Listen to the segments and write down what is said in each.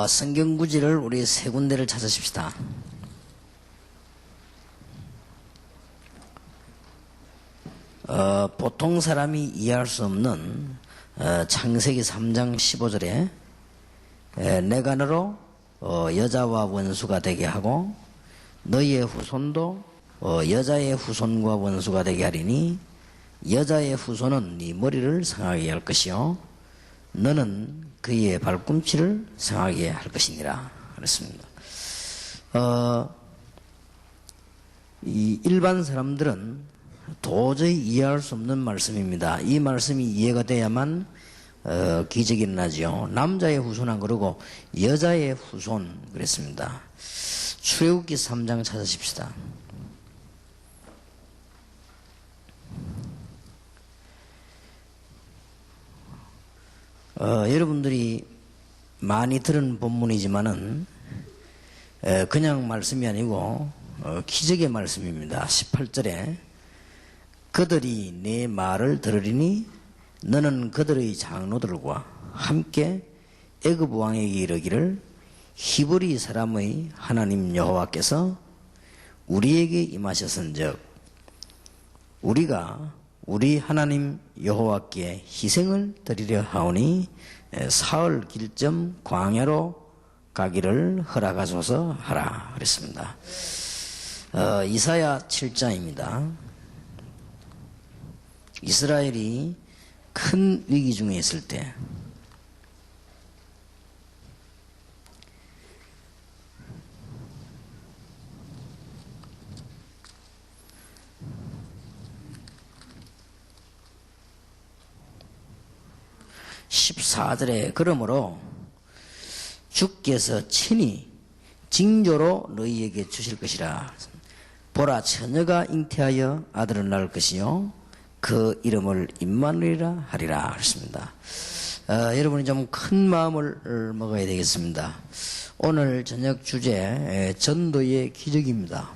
성경 구절을 우리 세 군데를 찾으십시다. 보통 사람이 이해할 수 없는 창세기 3장 15절에 내가 너로 여자와 원수가 되게 하고 너희의 후손도 여자의 후손과 원수가 되게 하리니 여자의 후손은 네 머리를 상하게 할 것이요 너는 그의 발꿈치를 상하게 할 것이니라 그랬습니다. 이 일반 사람들은 도저히 이해할 수 없는 말씀입니다. 이 말씀이 이해가 돼야만 기적이 일어나죠. 남자의 후손 안 그러고 여자의 후손 그랬습니다. 출애굽기 3장 찾으십시다. 여러분들이 많이 들은 본문이지만은 그냥 말씀이 아니고 기적의 말씀입니다. 18절에 그들이 내 말을 들으리니 너는 그들의 장로들과 함께 애굽 왕에게 이르기를 히브리 사람의 하나님 여호와께서 우리에게 임하셨은즉 우리가 우리 하나님 여호와께 희생을 드리려 하오니 사흘 길쯤 광야로 가기를 허락하소서 하라 그랬습니다. 이사야 7장입니다. 이스라엘이 큰 위기 중에 있을 때 (14절에) 그러므로 주께서 친히 징조로 너희에게 주실 것이라. 보라, 처녀가 잉태하여 아들을 낳을 것이요 그 이름을 임마누엘이라 하리라 하셨습니다. 여러분이 좀 큰 마음을 먹어야 되겠습니다. 오늘 저녁 주제 전도의 기적입니다.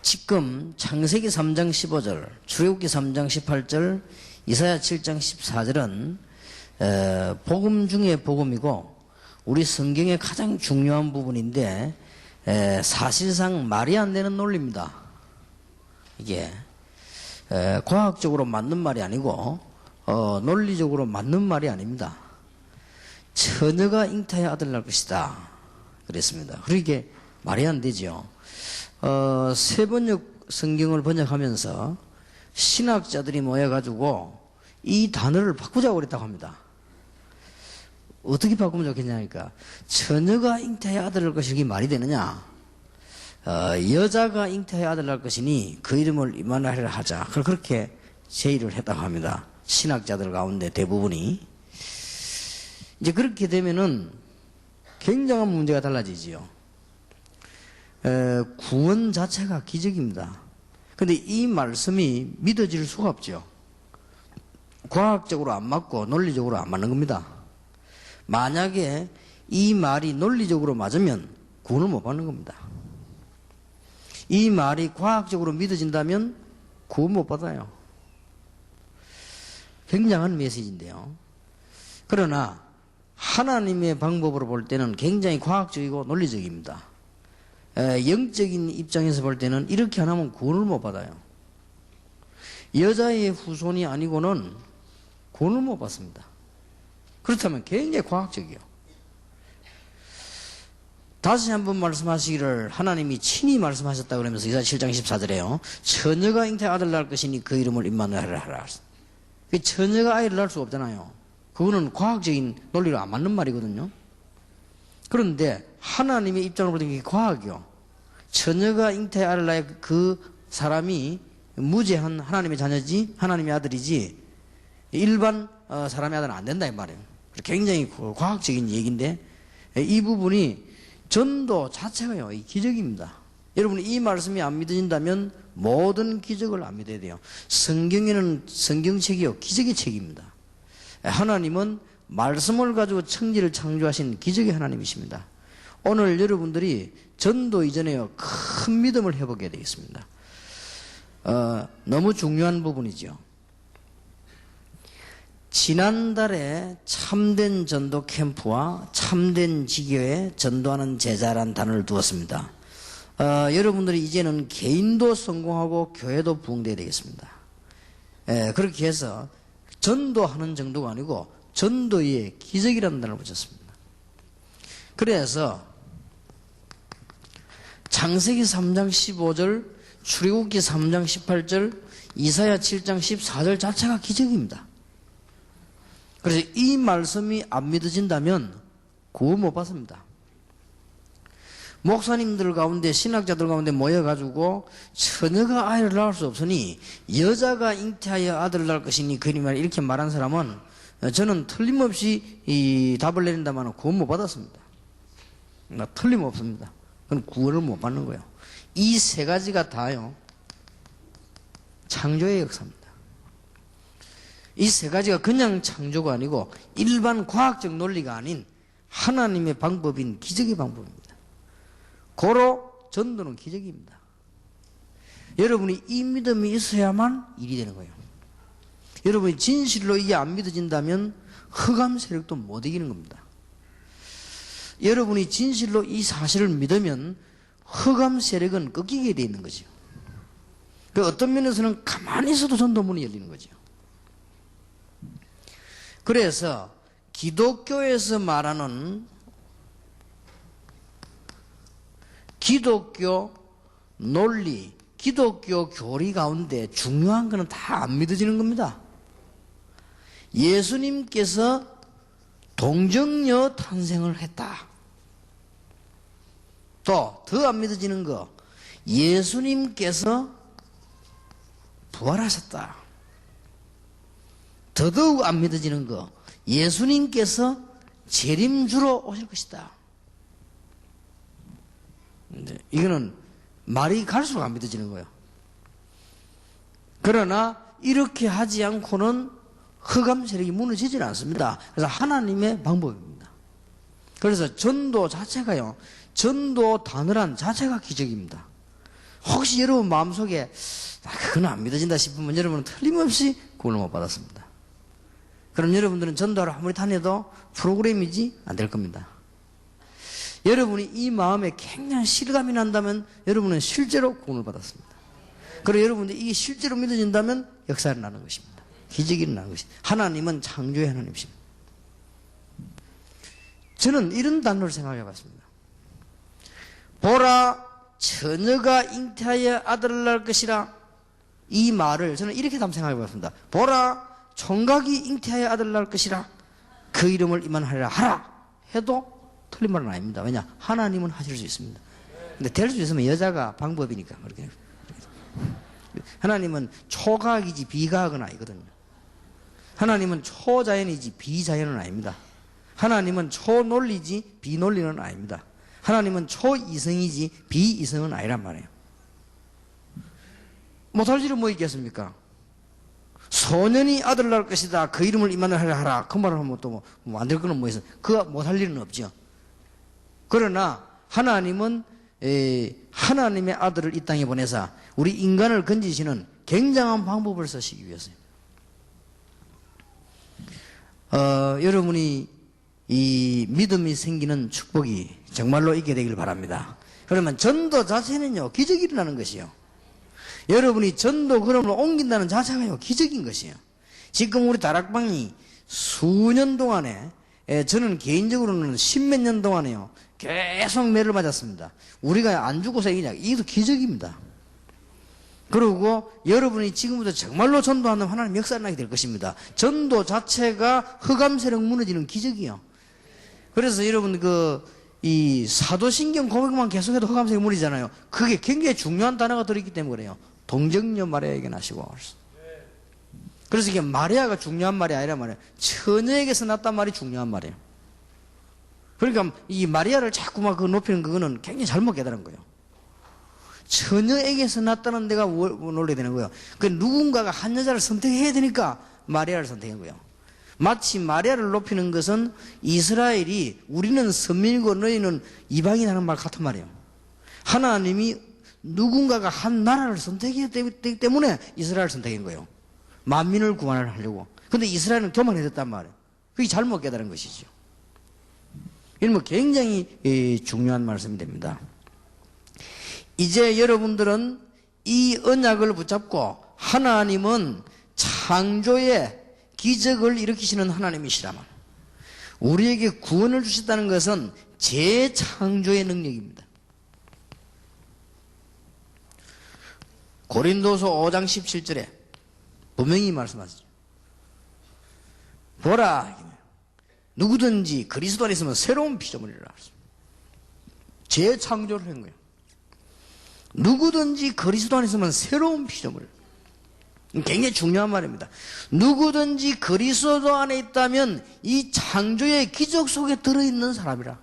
지금 창세기 3장 15절, 출애굽기 3장 18절, 이사야 7장 14절은 복음 중에 복음이고 우리 성경의 가장 중요한 부분인데 사실상 말이 안 되는 논리입니다. 이게 과학적으로 맞는 말이 아니고 논리적으로 맞는 말이 아닙니다. 처녀가 잉태하여 아들 낳을 것이다 그랬습니다. 그러게 말이 안 되죠. 세번역 성경을 번역하면서 신학자들이 모여가지고 이 단어를 바꾸자고 그랬다고 합니다. 어떻게 바꾸면 좋겠냐니까 처녀가 잉태하여 아들 낳을 것이 이게 말이 되느냐. 여자가 잉태하여 아들 낳을 것이니 그 이름을 임마누엘이라 하자. 그렇게 제의를 했다고 합니다. 신학자들 가운데 대부분이. 이제 그렇게 되면은 굉장한 문제가 달라지지요. 구원 자체가 기적입니다. 근데 이 말씀이 믿어질 수가 없죠. 과학적으로 안 맞고 논리적으로 안 맞는 겁니다. 만약에 이 말이 논리적으로 맞으면 구원을 못 받는 겁니다. 이 말이 과학적으로 믿어진다면 구원 못 받아요. 굉장한 메시지인데요. 그러나 하나님의 방법으로 볼 때는 굉장히 과학적이고 논리적입니다. 영적인 입장에서 볼 때는 이렇게 안 하면 구원을 못 받아요. 여자의 후손이 아니고는 구원을 못 받습니다. 그렇다면 굉장히 과학적이요. 다시 한번 말씀하시기를 하나님이 친히 말씀하셨다 그러면서 이사야 7장 14절에요. 처녀가 잉태 아들 낳을 것이니 그 이름을 임마누엘이라 하라. 처녀가 아이를 낳을 수가 없잖아요. 그거는 과학적인 논리로 안 맞는 말이거든요. 그런데 하나님의 입장으로 보면 이게 과학이요. 처녀가 잉태 아들 낳을 그 사람이 무죄한 하나님의 자녀지 하나님의 아들이지 일반 사람의 아들은 안 된다 이 말이에요. 굉장히 과학적인 얘기인데 이 부분이 전도 자체가요 이 기적입니다. 여러분이 이 말씀이 안 믿어진다면 모든 기적을 안 믿어야 돼요. 성경에는 성경책이요 기적의 책입니다. 하나님은 말씀을 가지고 천지를 창조하신 기적의 하나님이십니다. 오늘 여러분들이 전도 이전에요 큰 믿음을 회복해야 되겠습니다. 너무 중요한 부분이죠. 지난달에 참된 전도 캠프와 참된 지교에 전도하는 제자란 단어를 두었습니다. 여러분들이 이제는 개인도 성공하고 교회도 부흥돼야 되겠습니다. 그렇게 해서 전도하는 정도가 아니고 전도의 기적이라는 단어를 붙였습니다. 그래서 창세기 3장 15절, 출애굽기 3장 18절, 이사야 7장 14절 자체가 기적입니다. 그래서 이 말씀이 안 믿어진다면 구원 못 받습니다. 목사님들 가운데, 신학자들 가운데 모여가지고 처녀가 아이를 낳을 수 없으니 여자가 잉태하여 아들을 낳을 것이니 그리말 이렇게 말한 사람은 저는 틀림없이 이 답을 내린다면 구원 못 받았습니다. 틀림없습니다. 그건 구원을 못 받는 거예요. 이 세 가지가 다요, 창조의 역사입니다. 이 세 가지가 그냥 창조가 아니고 일반 과학적 논리가 아닌 하나님의 방법인 기적의 방법입니다. 고로 전도는 기적입니다. 여러분이 이 믿음이 있어야만 일이 되는 거예요. 여러분이 진실로 이게 안 믿어진다면 흑암 세력도 못 이기는 겁니다. 여러분이 진실로 이 사실을 믿으면 흑암 세력은 꺾이게 되어 있는 거죠. 어떤 면에서는 가만히 있어도 전도문이 열리는 거죠. 그래서 기독교에서 말하는 기독교 논리, 기독교 교리 가운데 중요한 것은 다 안 믿어지는 겁니다. 예수님께서 동정녀 탄생을 했다. 또 더 안 믿어지는 거, 예수님께서 부활하셨다. 더더욱 안 믿어지는 거, 예수님께서 재림주로 오실 것이다. 이거는 말이 갈수록 안 믿어지는 거예요. 그러나 이렇게 하지 않고는 흑암 세력이 무너지지는 않습니다. 그래서 하나님의 방법입니다. 그래서 전도 자체가요, 전도 단어란 자체가 기적입니다. 혹시 여러분 마음속에 그건 안 믿어진다 싶으면 여러분은 틀림없이 구원을 못 받았습니다. 그럼 여러분들은 전도를 아무리 다녀도 프로그램이지 안 될 겁니다. 여러분이 이 마음에 굉장한 실감이 난다면 여러분은 실제로 구원을 받았습니다. 그리고 여러분들이 이게 실제로 믿어진다면 역사가 나는 것입니다. 기적이 일어나는 것입니다. 하나님은 창조의 하나님이십니다. 저는 이런 단어를 생각해 봤습니다. 보라, 처녀가 잉태하여 아들을 낳을 것이라. 이 말을 저는 이렇게 생각해 봤습니다. 보라, 총각이 잉태하여 아들을 낳을 것이라. 그 이름을 이만하리라 하라 해도 틀린 말은 아닙니다. 왜냐? 하나님은 하실 수 있습니다. 근데 될 수 있으면 여자가 방법이니까 그렇게. 하나님은 초과학이지 비과학은 아니거든요. 하나님은 초자연이지 비자연은 아닙니다. 하나님은 초논리지 비논리는 아닙니다. 하나님은 초이성이지 비이성은 아니란 말이에요. 못할 일은 뭐 있겠습니까? 소년이 아들을 낳을 것이다. 그 이름을 임마누엘 하라. 그 말을 하면 또 뭐 안 될 거는 뭐 있어? 그가 못할 일은 없죠. 그러나 하나님은 하나님의 아들을 이 땅에 보내사 우리 인간을 건지시는 굉장한 방법을 쓰시기 위해서요. 여러분이 이 믿음이 생기는 축복이 정말로 있게 되길 바랍니다. 그러면 전도 자체는요, 기적이 일어나는 것이요. 여러분이 전도 그럼을 옮긴다는 자체가요, 기적인 것이에요. 지금 우리 다락방이 수년 동안에, 저는 개인적으로는 십몇 년 동안에요, 계속 매를 맞았습니다. 우리가 안 죽고서 이게 기적입니다. 그리고 여러분이 지금부터 정말로 전도하는 하나님 역사를 나게 될 것입니다. 전도 자체가 흑암 세력 무너지는 기적이요. 그래서 여러분 이 사도신경 고백만 계속해도 흑암 세력 무너지잖아요. 그게 굉장히 중요한 단어가 들어있기 때문에 그래요. 동정녀 마리아에게 나시고. 그래서 이게 마리아가 중요한 말이 아니란 말이에요. 처녀에게서 났단 말이 중요한 말이에요. 그러니까 이 마리아를 자꾸 막 높이는 그거는 굉장히 잘못 깨달은 거예요. 처녀에게서 났다는 데가 논리가 되는 거예요. 그 누군가가 한 여자를 선택해야 되니까 마리아를 선택한 거예요. 마치 마리아를 높이는 것은 이스라엘이 우리는 선민이고 너희는 이방인이라는 말 같은 말이에요. 하나님이 누군가가 한 나라를 선택했기 때문에 이스라엘을 선택한 거예요. 만민을 구원하려고. 근데 이스라엘은 교만해졌단 말이에요. 그게 잘못 깨달은 것이죠. 이건 뭐 굉장히 중요한 말씀이 됩니다. 이제 여러분들은 이 언약을 붙잡고 하나님은 창조의 기적을 일으키시는 하나님이시라면 우리에게 구원을 주셨다는 것은 재창조의 능력입니다. 고린도서 5장 17절에 분명히 말씀하시죠. 보라, 누구든지 그리스도 안에 있으면 새로운 피조물이라. 재창조를 한 거예요. 누구든지 그리스도 안에 있으면 새로운 피조물. 굉장히 중요한 말입니다. 누구든지 그리스도 안에 있다면 이 창조의 기적 속에 들어있는 사람이라.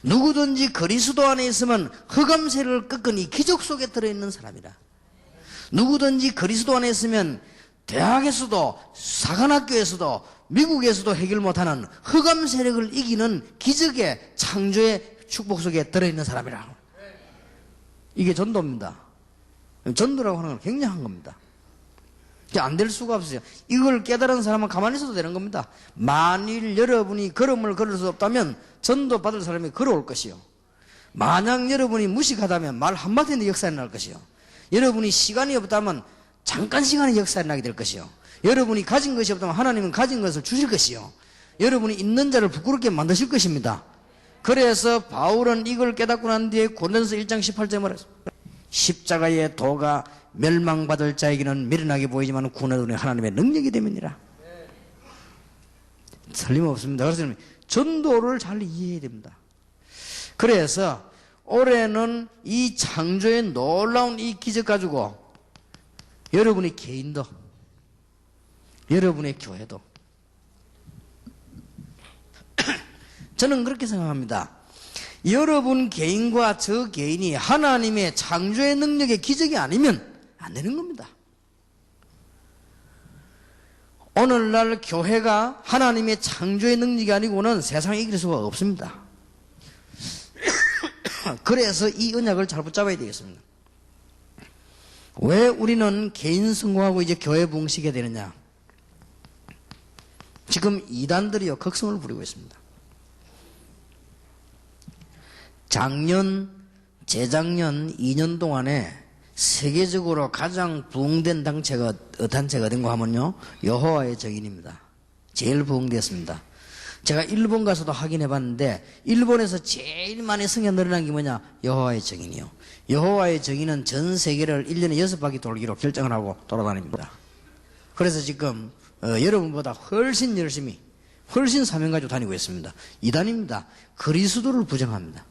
누구든지 그리스도 안에 있으면 흑암세를 꺾은 이 기적 속에 들어있는 사람이라. 누구든지 그리스도 안에 있으면 대학에서도 사관학교에서도 미국에서도 해결 못하는 흑암 세력을 이기는 기적의 창조의 축복 속에 들어있는 사람이라. 이게 전도입니다. 전도라고 하는 건 굉장한 겁니다. 안 될 수가 없어요. 이걸 깨달은 사람은 가만히 있어도 되는 겁니다. 만일 여러분이 걸음을 걸을 수 없다면 전도 받을 사람이 걸어올 것이요. 만약 여러분이 무식하다면 말 한마디인데 역사에 날 것이요. 여러분이 시간이 없다면 잠깐 시간의 역사에 나게 될 것이요. 여러분이 가진 것이 없다면 하나님은 가진 것을 주실 것이요. 여러분이 있는 자를 부끄럽게 만드실 것입니다. 그래서 바울은 이걸 깨닫고 난 뒤에 고린도서 1장 18절에 말했습니다. 십자가의 도가 멸망받을 자에게는 미련하게 보이지만 구원을 얻는 하나님의 능력이 됨이니라. 틀림없습니다. 그래서 전도를 잘 이해해야 됩니다. 그래서 올해는 이 창조의 놀라운 이 기적 가지고 여러분의 개인도 여러분의 교회도 저는 그렇게 생각합니다. 여러분 개인과 저 개인이 하나님의 창조의 능력의 기적이 아니면 안 되는 겁니다. 오늘날 교회가 하나님의 창조의 능력이 아니고는 세상에 이길 수가 없습니다. 그래서 이 언약을 잘 붙잡아야 되겠습니다. 왜 우리는 개인 성공하고 이제 교회 부흥시켜야 되느냐? 지금 이단들이요 극성을 부리고 있습니다. 작년, 재작년 2년 동안에 세계적으로 가장 부흥된 단체가 된 거 하면요 여호와의 증인입니다. 제일 부흥되었습니다. 제가 일본 가서도 확인해 봤는데 일본에서 제일 많이 성에 늘어난 게 뭐냐? 여호와의 증인이요. 여호와의 증인은 전 세계를 1년에 6바퀴 돌기로 결정을 하고 돌아다닙니다. 그래서 지금 여러분보다 훨씬 열심히 훨씬 사명 가지고 다니고 있습니다. 이단입니다. 그리스도를 부정합니다.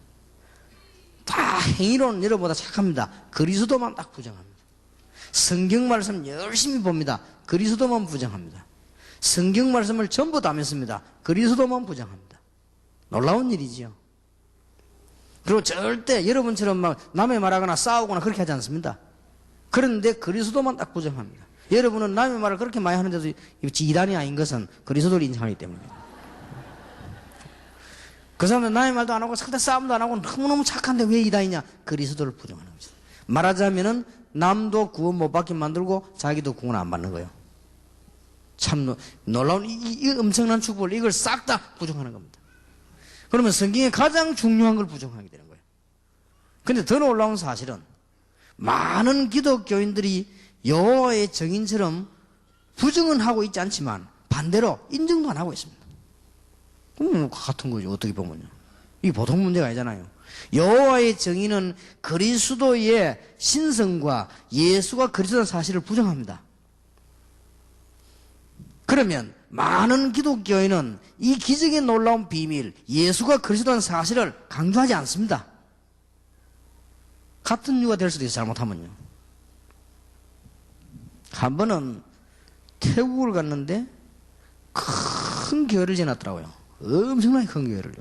다 행위로는 여러분보다 착합니다. 그리스도만 딱 부정합니다. 성경 말씀 열심히 봅니다. 그리스도만 부정합니다. 성경 말씀을 전부 다 믿습니다. 그리스도만 부정합니다. 놀라운 일이지요. 그리고 절대 여러분처럼 막 남의 말하거나 싸우거나 그렇게 하지 않습니다. 그런데 그리스도만 딱 부정합니다. 여러분은 남의 말을 그렇게 많이 하는데도 이단이 아닌 것은 그리스도를 인정하기 때문입니다. 그 사람은 남의 말도 안 하고 상대 싸움도 안 하고 너무너무 착한데 왜 이단이냐? 그리스도를 부정하는 거죠. 말하자면은 남도 구원 못 받게 만들고 자기도 구원 안 받는 거예요. 참 놀라운 이 엄청난 축복을 이걸 싹 다 부정하는 겁니다. 그러면 성경에 가장 중요한 걸 부정하게 되는 거예요. 근데 더 놀라운 사실은 많은 기독교인들이 여호와의 증인처럼 부정은 하고 있지 않지만 반대로 인정도 안 하고 있습니다. 그럼 같은 거죠. 어떻게 보면요. 이게 보통 문제가 아니잖아요. 여호와의 증인은 그리스도의 신성과 예수가 그리스도라는 사실을 부정합니다. 그러면 많은 기독교인은 이 기적의 놀라운 비밀, 예수가 그리스도라는 사실을 강조하지 않습니다. 같은 이유가 될 수도 있어요. 잘못하면요. 한 번은 태국을 갔는데 큰 교회를 지났더라고요. 엄청나게 큰 교회를요.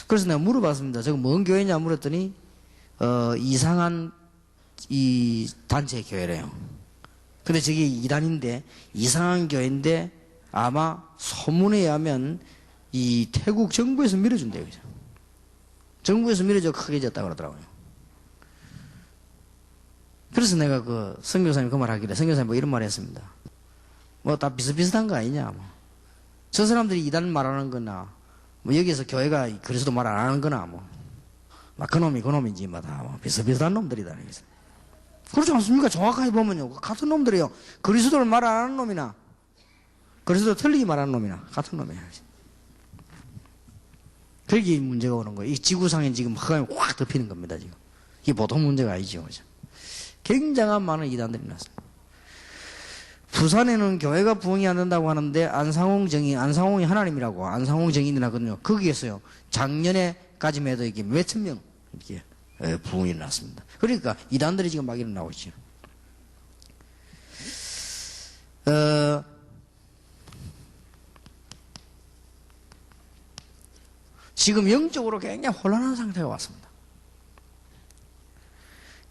그래서 내가 물어봤습니다. 저거 뭔 교회냐 물었더니 이상한 이 단체 교회래요. 근데 저게 이단인데 이상한 교회인데 아마 소문에 의하면 이 태국 정부에서 밀어준대요. 정부에서 밀어줘 크게 졌다고 그러더라고요. 그래서 내가 그 선교사님 그 말 하길래 선교사님 뭐 이런 말 했습니다. 뭐 다 비슷비슷한 거 아니냐. 뭐. 저 사람들이 이단 말하는 거나 뭐 여기서 교회가 그리스도 말 안 하는 거나 뭐. 막 그놈인지 뭐 다 뭐 비슷비슷한 놈들이다. 그렇지 않습니까? 정확하게 보면요. 같은 놈들이에요. 그리스도를 말 안 하는 놈이나 그리스도 틀리게 말하는 놈이나 같은 놈이에요. 그게 문제가 오는 거예요. 이 지구상에 지금 흑암이 확 덮이는 겁니다, 지금. 이게 보통 문제가 아니죠. 그죠? 굉장한 많은 이단들이 났습니다. 부산에는 교회가 부흥이 안 된다고 하는데 안상홍이 하나님이라고 안상홍 정인이라거든요. 거기에서요. 작년에까지 해도 이게 몇천 명 이렇게 부흥이 일어났습니다. 그러니까 이단들이 지금 막 일어나고 있죠. 지금 영적으로 굉장히 혼란한 상태가 왔습니다.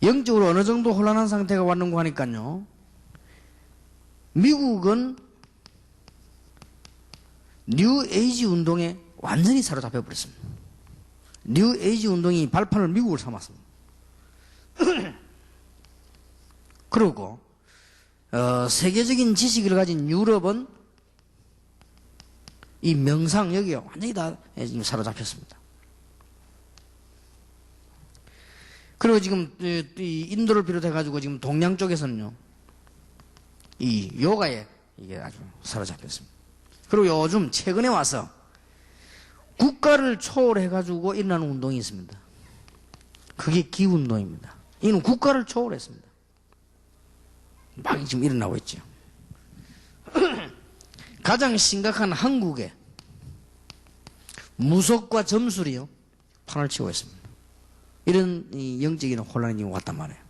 영적으로 어느 정도 혼란한 상태가 왔는가 하니까요. 미국은 뉴에이지 운동에 완전히 사로잡혀 버렸습니다. 뉴에이지 운동이 발판을 미국을 삼았습니다. 그리고 세계적인 지식을 가진 유럽은 이 명상 여기에 완전히 다 지금 사로잡혔습니다. 그리고 지금 이 인도를 비롯해 가지고 지금 동양 쪽에서는요. 이 요가에 이게 아주 사로잡혔습니다. 그리고 요즘 최근에 와서 국가를 초월해 가지고 일어나는 운동이 있습니다. 그게 기운동입니다. 이는 국가를 초월했습니다. 막 지금 일어나고 있죠. 가장 심각한 한국에 무속과 점술이요 판을 치고 있습니다. 이런 영적인 혼란이 왔단 말이에요.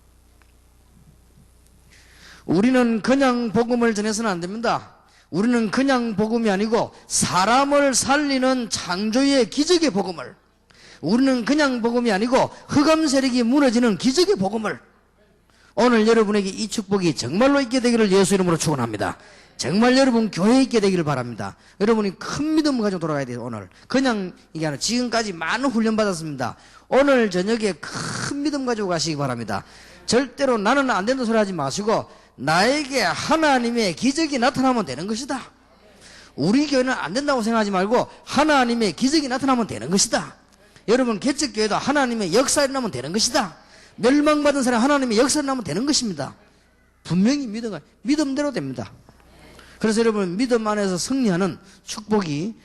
우리는 그냥 복음을 전해서는 안 됩니다. 우리는 그냥 복음이 아니고 사람을 살리는 창조의 기적의 복음을, 우리는 그냥 복음이 아니고 흑암 세력이 무너지는 기적의 복음을, 오늘 여러분에게 이 축복이 정말로 있게 되기를 예수 이름으로 축원합니다. 정말 여러분 교회에 있게 되기를 바랍니다. 여러분이 큰 믿음을 가지고 돌아가야 돼요. 오늘 그냥 이게 아니라 지금까지 많은 훈련 받았습니다. 오늘 저녁에 큰 믿음 가지고 가시기 바랍니다. 절대로 나는 안 된다 소리 하지 마시고 나에게 하나님의 기적이 나타나면 되는 것이다. 우리 교회는 안 된다고 생각하지 말고 하나님의 기적이 나타나면 되는 것이다. 여러분 개척교회도 하나님의 역사가 일어나면 되는 것이다. 멸망받은 사람 하나님의 역사가 일어나면 되는 것입니다. 분명히 믿음대로 됩니다. 그래서 여러분 믿음 안에서 승리하는 축복이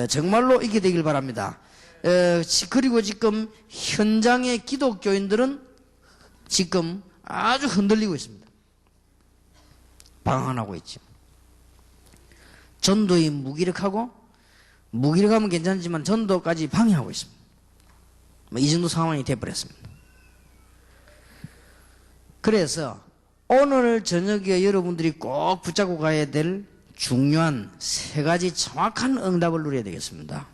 정말로 있게 되길 바랍니다. 그리고 지금 현장의 기독교인들은 지금 아주 흔들리고 있습니다. 방황하고 있죠. 전도에 무기력하면 괜찮지만 전도까지 방해하고 있습니다. 이 정도 상황이 되어버렸습니다. 그래서 오늘 저녁에 여러분들이 꼭 붙잡고 가야 될 중요한 세 가지 정확한 응답을 누려야 되겠습니다.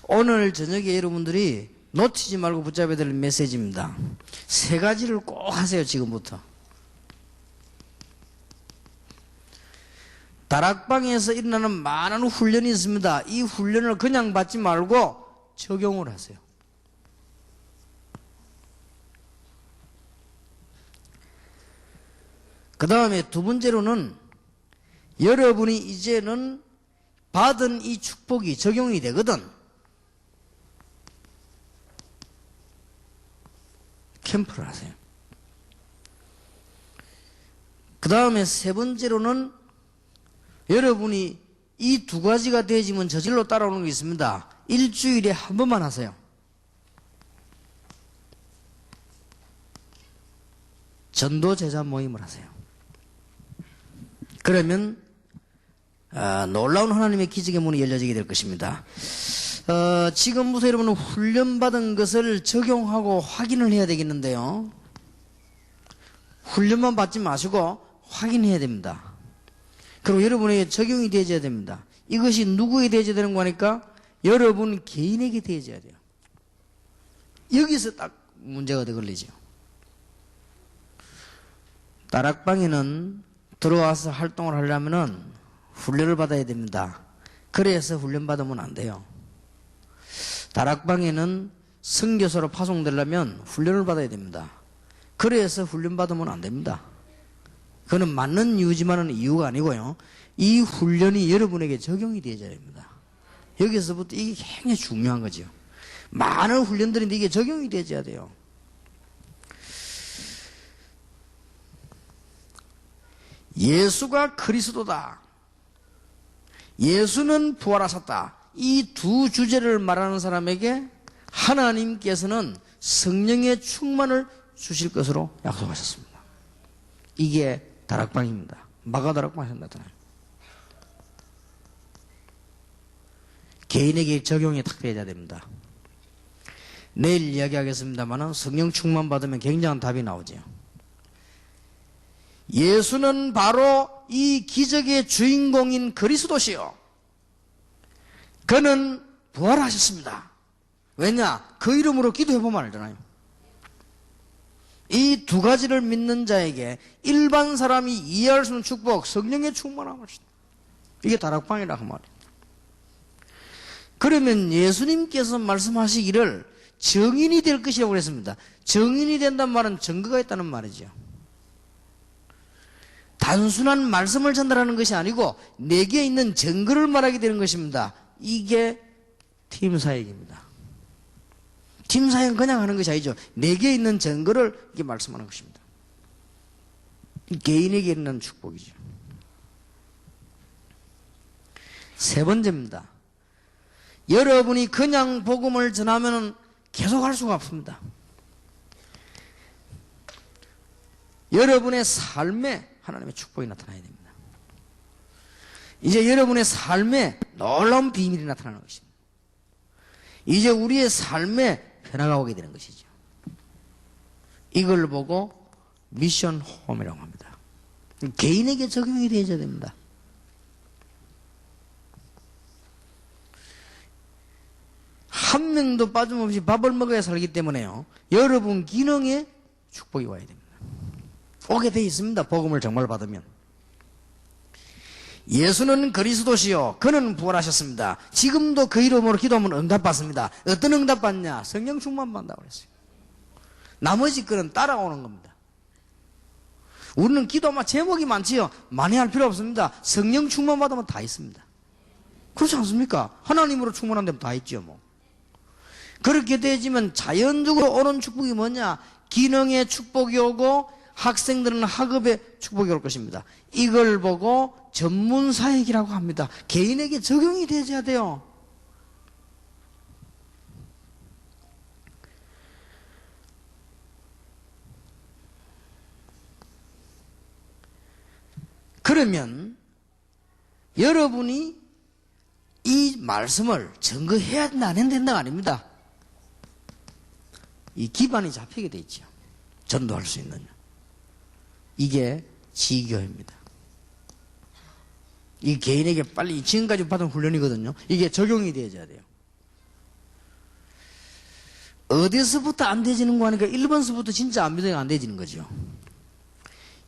오늘 저녁에 여러분들이 놓치지 말고 붙잡아야 될 메시지입니다. 세 가지를 꼭 하세요. 지금부터. 다락방에서 일어나는 많은 훈련이 있습니다. 이 훈련을 그냥 받지 말고 적용을 하세요. 그 다음에 두 번째로는 여러분이 이제는 받은 이 축복이 적용이 되거든. 캠프를 하세요. 그 다음에 세 번째로는 여러분이 이 두 가지가 되어지면 저절로 따라오는 게 있습니다. 일주일에 한 번만 하세요. 전도 제자 모임을 하세요. 그러면 놀라운 하나님의 기적의 문이 열려지게 될 것입니다. 지금부터 여러분은 훈련받은 것을 적용하고 확인을 해야 되겠는데요. 훈련만 받지 마시고 확인해야 됩니다. 그리고 여러분에게 적용이 되어져야 됩니다. 이것이 누구에게 되어져야 되는 거니까 여러분 개인에게 되어져야 돼요. 여기서 딱 문제가 걸리죠. 다락방에는 들어와서 활동을 하려면 훈련을 받아야 됩니다. 그래서 훈련 받으면 안 돼요. 다락방에는 선교사로 파송되려면 훈련을 받아야 됩니다. 그래서 훈련 받으면 안 됩니다. 그거는 맞는 이유지만은 이유가 아니고요. 이 훈련이 여러분에게 적용이 되어야 됩니다. 여기서부터 이게 굉장히 중요한 거죠. 많은 훈련들인데 이게 적용이 되어야 돼요. 예수가 그리스도다. 예수는 부활하셨다. 이 두 주제를 말하는 사람에게 하나님께서는 성령의 충만을 주실 것으로 약속하셨습니다. 이게 다락방입니다. 마가다락방에서 나타나요. 개인에게 적용이 탁 되어야 됩니다. 내일 이야기하겠습니다만 성령 충만 받으면 굉장한 답이 나오죠. 예수는 바로 이 기적의 주인공인 그리스도시요. 그는 부활하셨습니다. 왜냐? 그 이름으로 기도해보면 알잖아요. 이 두 가지를 믿는 자에게 일반 사람이 이해할 수 없는 축복, 성령의 충만함을 주다. 이게 다락방이라 그 말이에요. 그러면 예수님께서 말씀하시기를 정인이 될 것이라고 그랬습니다. 정인이 된다는 말은 증거가 있다는 말이죠. 단순한 말씀을 전달하는 것이 아니고 내게 있는 증거를 말하게 되는 것입니다. 이게 팀사역입니다. 팀사역은 그냥 하는 것이 아니죠. 내게 있는 증거를 이게 말씀하는 것입니다. 개인에게 있는 축복이죠. 세 번째입니다. 여러분이 그냥 복음을 전하면 계속 할 수가 없습니다. 여러분의 삶에 하나님의 축복이 나타나야 됩니다. 이제 여러분의 삶에 놀라운 비밀이 나타나는 것입니다. 이제 우리의 삶에 변화가 오게 되는 것이죠. 이걸 보고 미션 홈이라고 합니다. 개인에게 적용이 되어야 됩니다. 한 명도 빠짐없이 밥을 먹어야 살기 때문에요. 여러분 기능에 축복이 와야 됩니다. 오게 돼 있습니다. 복음을 정말 받으면. 예수는 그리스도시요 그는 부활하셨습니다. 지금도 그 이름으로 기도하면 응답받습니다. 어떤 응답받냐? 성령 충만 받는다고 그랬어요. 나머지 거는 따라오는 겁니다. 우리는 기도만 제목이 많지요. 많이 할 필요 없습니다. 성령 충만 받으면 다 있습니다. 그렇지 않습니까? 하나님으로 충만한 데면 다 있죠 뭐. 그렇게 되지만 자연적으로 오는 축복이 뭐냐? 기능의 축복이 오고 학생들은 학업의 축복이 올 것입니다. 이걸 보고 전문사역이라고 합니다. 개인에게 적용이 되어야 돼요. 그러면 여러분이 이 말씀을 증거해야 된다 안 해야 된다가 아닙니다. 이 기반이 잡히게 돼 있죠. 전도할 수 있는. 이게 지교입니다. 이 개인에게 빨리 지금까지 받은 훈련이거든요. 이게 적용이 되어야 돼요. 어디서부터 안 되지는 거 하니까 1번서부터 진짜 안 믿으면 안 되지는 거죠.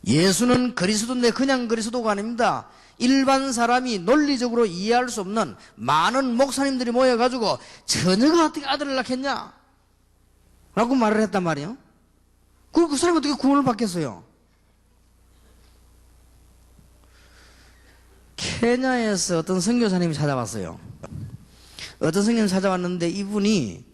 예수는 그리스도인데 그냥 그리스도가 아닙니다. 일반 사람이 논리적으로 이해할 수 없는 많은 목사님들이 모여가지고 처녀가 어떻게 아들을 낳겠냐? 라고 말을 했단 말이에요. 그리고 그 사람이 어떻게 구원을 받겠어요? 케냐에서 어떤 선교사님이 찾아왔어요. 어떤 선교사님이 찾아왔는데 이분이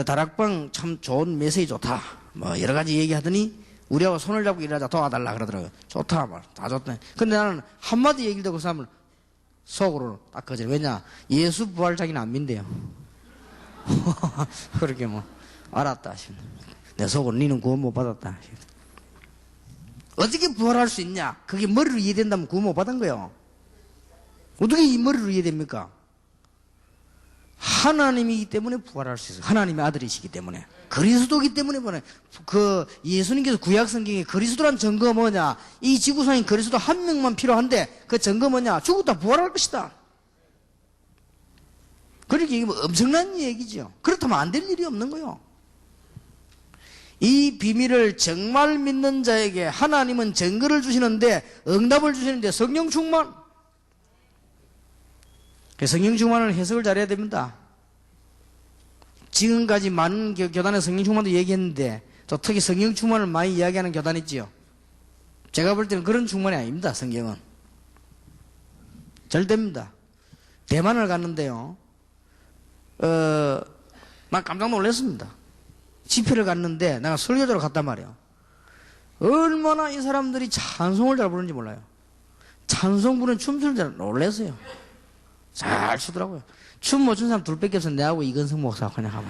다락방 참 좋은 메시지 좋다. 뭐 여러 가지 얘기하더니 우리하고 손을 잡고 일하자 도와달라 그러더라고요. 좋다 말 다 좋다. 근데 나는 한마디 얘기를 듣고 그 사람을 속으로 딱 거절. 왜냐? 예수 부활 자기는 안 믿대요. 그렇게 뭐 알았다. 내 속으로 니는 구원 못 받았다. 어떻게 부활할 수 있냐? 그게 머리로 이해된다면 구원 못 받은 거예요. 어떻게 이 머리로 이해됩니까? 하나님이기 때문에 부활할 수 있어요. 하나님의 아들이시기 때문에. 그리스도기 때문에 그 예수님께서 구약 성경에 그리스도란 증거가 뭐냐? 이 지구상에 그리스도 한 명만 필요한데 그 증거 뭐냐? 죽었다 부활할 것이다. 그렇게 얘기하면 엄청난 얘기죠. 그렇다면 안 될 일이 없는 거예요. 이 비밀을 정말 믿는 자에게 하나님은 증거를 주시는데 응답을 주시는데 성령 충만. 성령 충만을 해석을 잘해야 됩니다. 지금까지 많은 교단의 성령 충만도 얘기했는데 또 특히 성령 충만을 많이 이야기하는 교단 있지요. 제가 볼 때는 그런 충만이 아닙니다. 성경은 절대입니다. 대만을 갔는데요. 막 깜짝 놀랐습니다. 집회를 갔는데 내가 설교자로 갔단 말이에요. 얼마나 이 사람들이 찬송을 잘 부르는지 몰라요. 찬송 부르는 춤추는 줄 놀랐어요. 잘 추더라고요. 춤 못 추는 사람 둘밖에 없어서 내하고 이건성 목사가 그냥 하고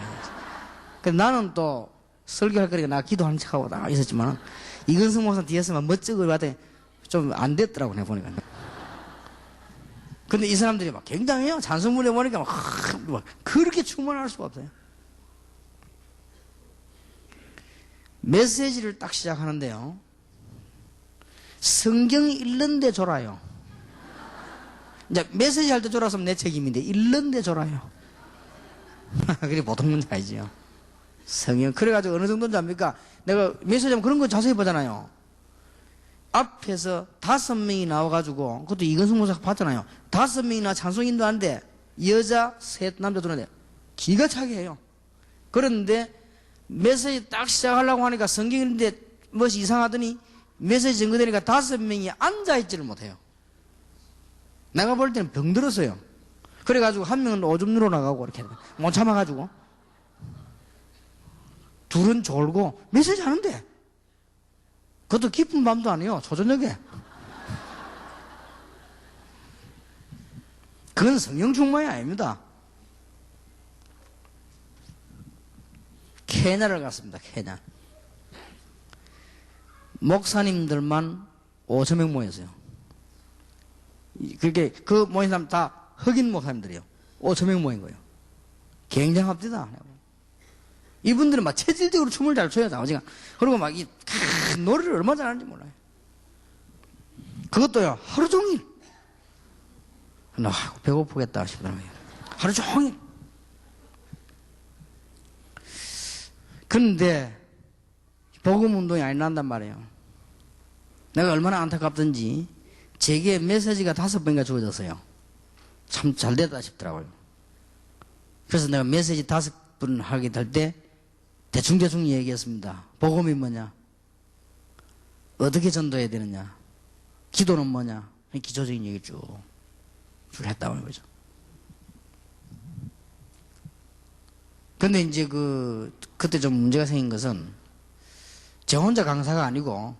있어요. 나는 또 설교할 거니까 나 기도하는 척하고 나가 있었지만 이건성 목사 뒤에서만 멋쩍을 봤더니 좀 안 됐더라고 내가 보니까. 근데 이 사람들이 막 굉장해요. 찬송 부르다 보니까 막 그렇게 충만할 수가 없어요. 메시지를 딱 시작하는데요. 성경 읽는데 졸아요. 이제 메시지 할 때 졸았으면 내 책임인데 읽는데 졸아요. 그게 보통 문제 아니지요. 성경 그래가지고 어느 정도인지 압니까? 내가 메시지하면 그런 거 자세히 보잖아요. 앞에서 5명이 나와가지고 그것도 이건승 목사가 봤잖아요. 5명이나 찬송 인도하는데 여자 셋 남자 둘인데 기가 차게 해요. 그런데 메시지 딱 시작하려고 하니까 성경 읽는데 무엇이 이상하더니 메시지 전거되니까 5명이 앉아있지를 못해요. 내가 볼 때는 병들었어요. 그래가지고 한 명은 오줌 누러 나가고 이렇게 못 참아가지고 둘은 졸고 메시지 하는데 그것도 깊은 밤도 아니에요. 초저녁에. 그건 성령 충만이 아닙니다. 케냐를 갔습니다. 케냐. 목사님들만 5,000명 모였어요. 그 모인 사람 다 흑인 목사님들이에요. 5,000명 모인 거예요. 굉장합니다. 이분들은 막 체질적으로 춤을 잘 춰요. 아버지가. 그리고 막 노래를 얼마나 잘하는지 몰라요. 그것도요, 하루 종일. 나 배고프겠다 싶더라고요. 하루 종일. 그런데 복음 운동이 안 난단 말이에요. 내가 얼마나 안타깝던지 제게 메시지가 5번인가 주어졌어요. 참 잘됐다 싶더라고요. 그래서 내가 메시지 5번 하게 될 때 대충 얘기했습니다. 복음이 뭐냐? 어떻게 전도해야 되느냐? 기도는 뭐냐? 기초적인 얘기를 쭉 했다고 하는 거죠. 근데 이제 그때 좀 문제가 생긴 것은 저 혼자 강사가 아니고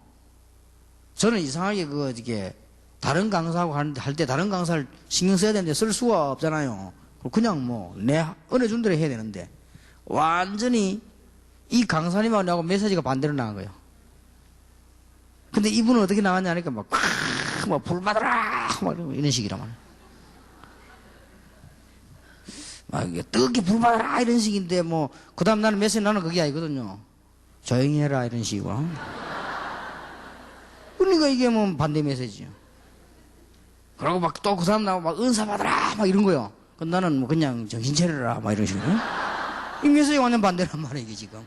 저는 이상하게 이게 다른 강사하고 할 때 다른 강사를 신경 써야 되는데 쓸 수가 없잖아요. 그냥 내 은혜 준 대로 해야 되는데 완전히 이 강사님하고 나하고 메시지가 반대로 나간 거예요. 근데 이분은 어떻게 나갔냐 하니까 막 불 받아라 막 이런 식이란 말이에요. 막 뜨겁게 불 받아라 이런 식인데 그 다음 나는 메시지 나는 그게 아니거든요. 조용히 해라 이런 식이고. 그러니까 이게 반대 메시지요. 그러고 막 또 그 사람 나오고 막 은사 받아라 막 이런 거요. 나는 그냥 정신 차려라 막 이런 식으로. 이 메시지 완전 반대란 말이에요 이게 지금.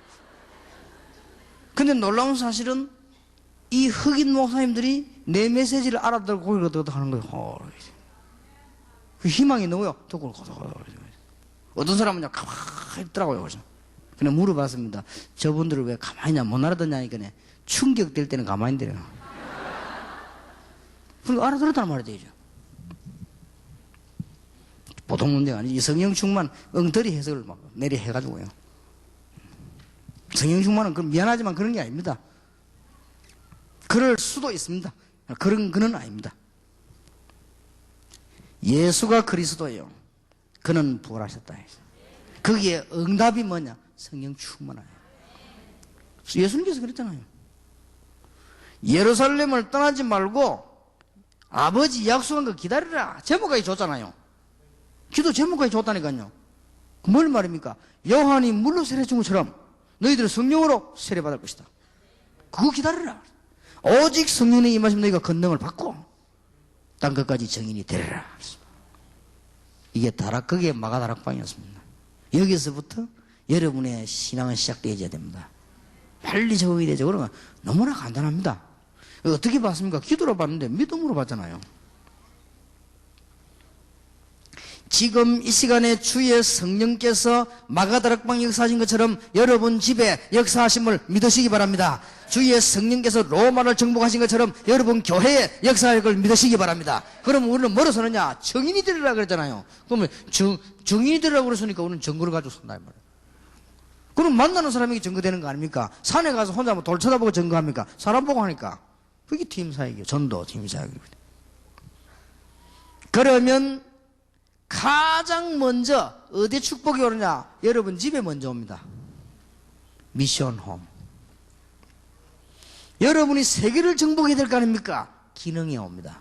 근데 놀라운 사실은 이 흑인 목사님들이 내 메시지를 알아듣고 고개를 끄덕 하는 거예요. 그 희망이 너무요. 듣고 어떤 사람은 그냥 가만히 있더라고요. 그래서 그냥 물어봤습니다. 저분들을 왜 가만히 못 알아듣냐니까 충격될 때는 가만히 있대요. 그리고 알아들었다는 말이 되죠. 보통 문제가 아니지. 성령 충만 엉터리 해석을 막 내리 해가지고요. 성령 충만은 미안하지만 그런 게 아닙니다. 그럴 수도 있습니다. 그런 거는 아닙니다. 예수가 그리스도예요. 그는 부활하셨다. 거기에 응답이 뭐냐? 성령 충만하예요. 예수님께서 그랬잖아요. 예루살렘을 떠나지 말고 아버지 약속한 거 기다리라. 제목까지 줬잖아요. 기도 제목까지 줬다니까요. 뭘 말입니까? 요한이 물로 세례 준 것처럼 너희들은 성령으로 세례받을 것이다. 그거 기다리라. 오직 성령의 임하시면 너희가 권능을 받고 땅 끝까지 정인이 되리라. 이게 그게 마가다락방이었습니다. 여기서부터 여러분의 신앙은 시작되어야 됩니다. 빨리 적응이 되죠. 그러면 너무나 간단합니다. 어떻게 봤습니까? 기도로 봤는데 믿음으로 봤잖아요. 지금 이 시간에 주의 성령께서 마가다락방 역사하신 것처럼 여러분 집에 역사하심을 믿으시기 바랍니다. 주의 성령께서 로마를 정복하신 것처럼 여러분 교회에 역사할 걸 믿으시기 바랍니다. 그럼 우리는 뭐로 서느냐? 증인이 되리라 그랬잖아요. 그러면 증인이 되리라고 그랬으니까 우리는 증거를 가지고 선다 이 말이에요. 그럼 만나는 사람에게 증거되는 거 아닙니까? 산에 가서 혼자 뭐 돌 쳐다보고 증거합니까? 사람 보고 하니까. 그게 팀사역이에요. 전도 팀사역입니다. 그러면 가장 먼저 어디에 축복이 오느냐? 여러분 집에 먼저 옵니다. 미션 홈. 여러분이 세계를 정복해야 될 거 아닙니까? 기능이 옵니다.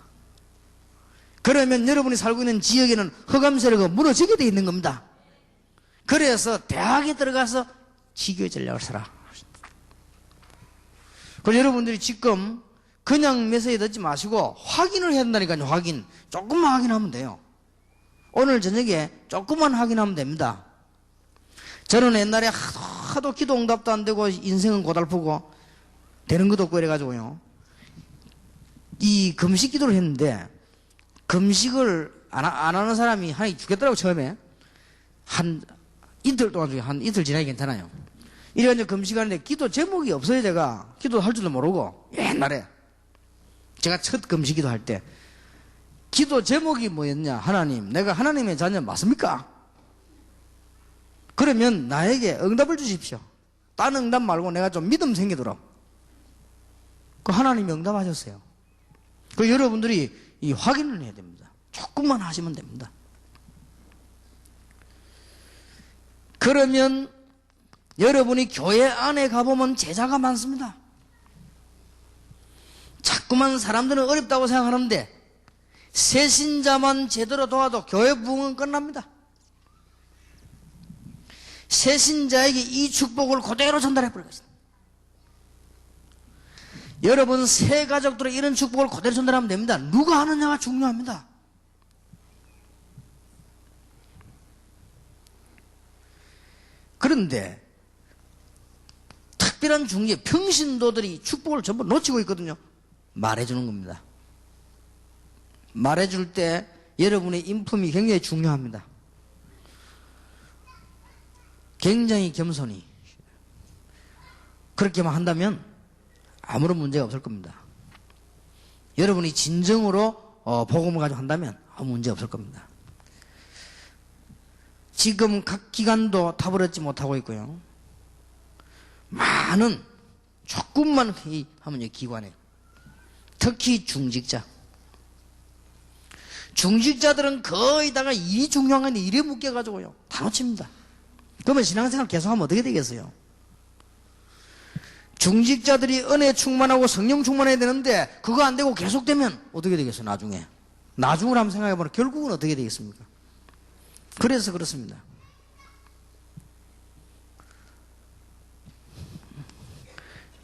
그러면 여러분이 살고 있는 지역에는 흑암 세력이 무너지게 되어 있는 겁니다. 그래서 대학에 들어가서 지교의 전략을 써라. 그래서 여러분들이 지금 그냥 메시지 듣지 마시고 확인을 해야 된다니까요. 확인. 조금만 확인하면 돼요. 오늘 저녁에 조금만 확인하면 됩니다. 저는 옛날에 하도 기도 응답도 안 되고 인생은 고달프고 되는 것도 없고 이래가지고요. 이 금식 기도를 했는데 금식을 안 하는 사람이 하나 죽겠더라고 처음에. 한 이틀 동안 중에 한 이틀 지나기 괜찮아요. 이래가지고 금식하는데 기도 제목이 없어요. 제가 기도할 줄도 모르고 옛날에 제가 첫 금식기도 할 때 기도 제목이 뭐였냐? 하나님, 내가 하나님의 자녀 맞습니까? 그러면 나에게 응답을 주십시오. 딴 응답 말고 내가 좀 믿음 생기도록. 그 하나님이 응답하셨어요. 그 여러분들이 이 확인을 해야 됩니다. 조금만 하시면 됩니다. 그러면 여러분이 교회 안에 가보면 제자가 많습니다. 자꾸만 사람들은 어렵다고 생각하는데 새신자만 제대로 도와도 교회 부흥은 끝납니다. 새신자에게 이 축복을 그대로 전달해 버릴 것입니다. 여러분 새 가족들은 이런 축복을 그대로 전달하면 됩니다. 누가 하느냐가 중요합니다. 그런데 특별한 중재 평신도들이 축복을 전부 놓치고 있거든요. 말해주는 겁니다. 말해줄 때 여러분의 인품이 굉장히 중요합니다. 굉장히 겸손히 그렇게만 한다면 아무런 문제가 없을 겁니다. 여러분이 진정으로 복음을 가지고 한다면 아무 문제 없을 겁니다. 지금 각 기관도 타버렸지 못하고 있고요. 많은 조금만 회의하면요 기관에 특히 중직자들은 거의 다가 일이 중요한 건데 일에 묶여가지고요 다 놓칩니다. 그러면 신앙생활 계속하면 어떻게 되겠어요? 중직자들이 은혜 충만하고 성령 충만해야 되는데 그거 안 되고 계속되면 어떻게 되겠어요? 나중을 한번 생각해보면 결국은 어떻게 되겠습니까? 그래서 그렇습니다.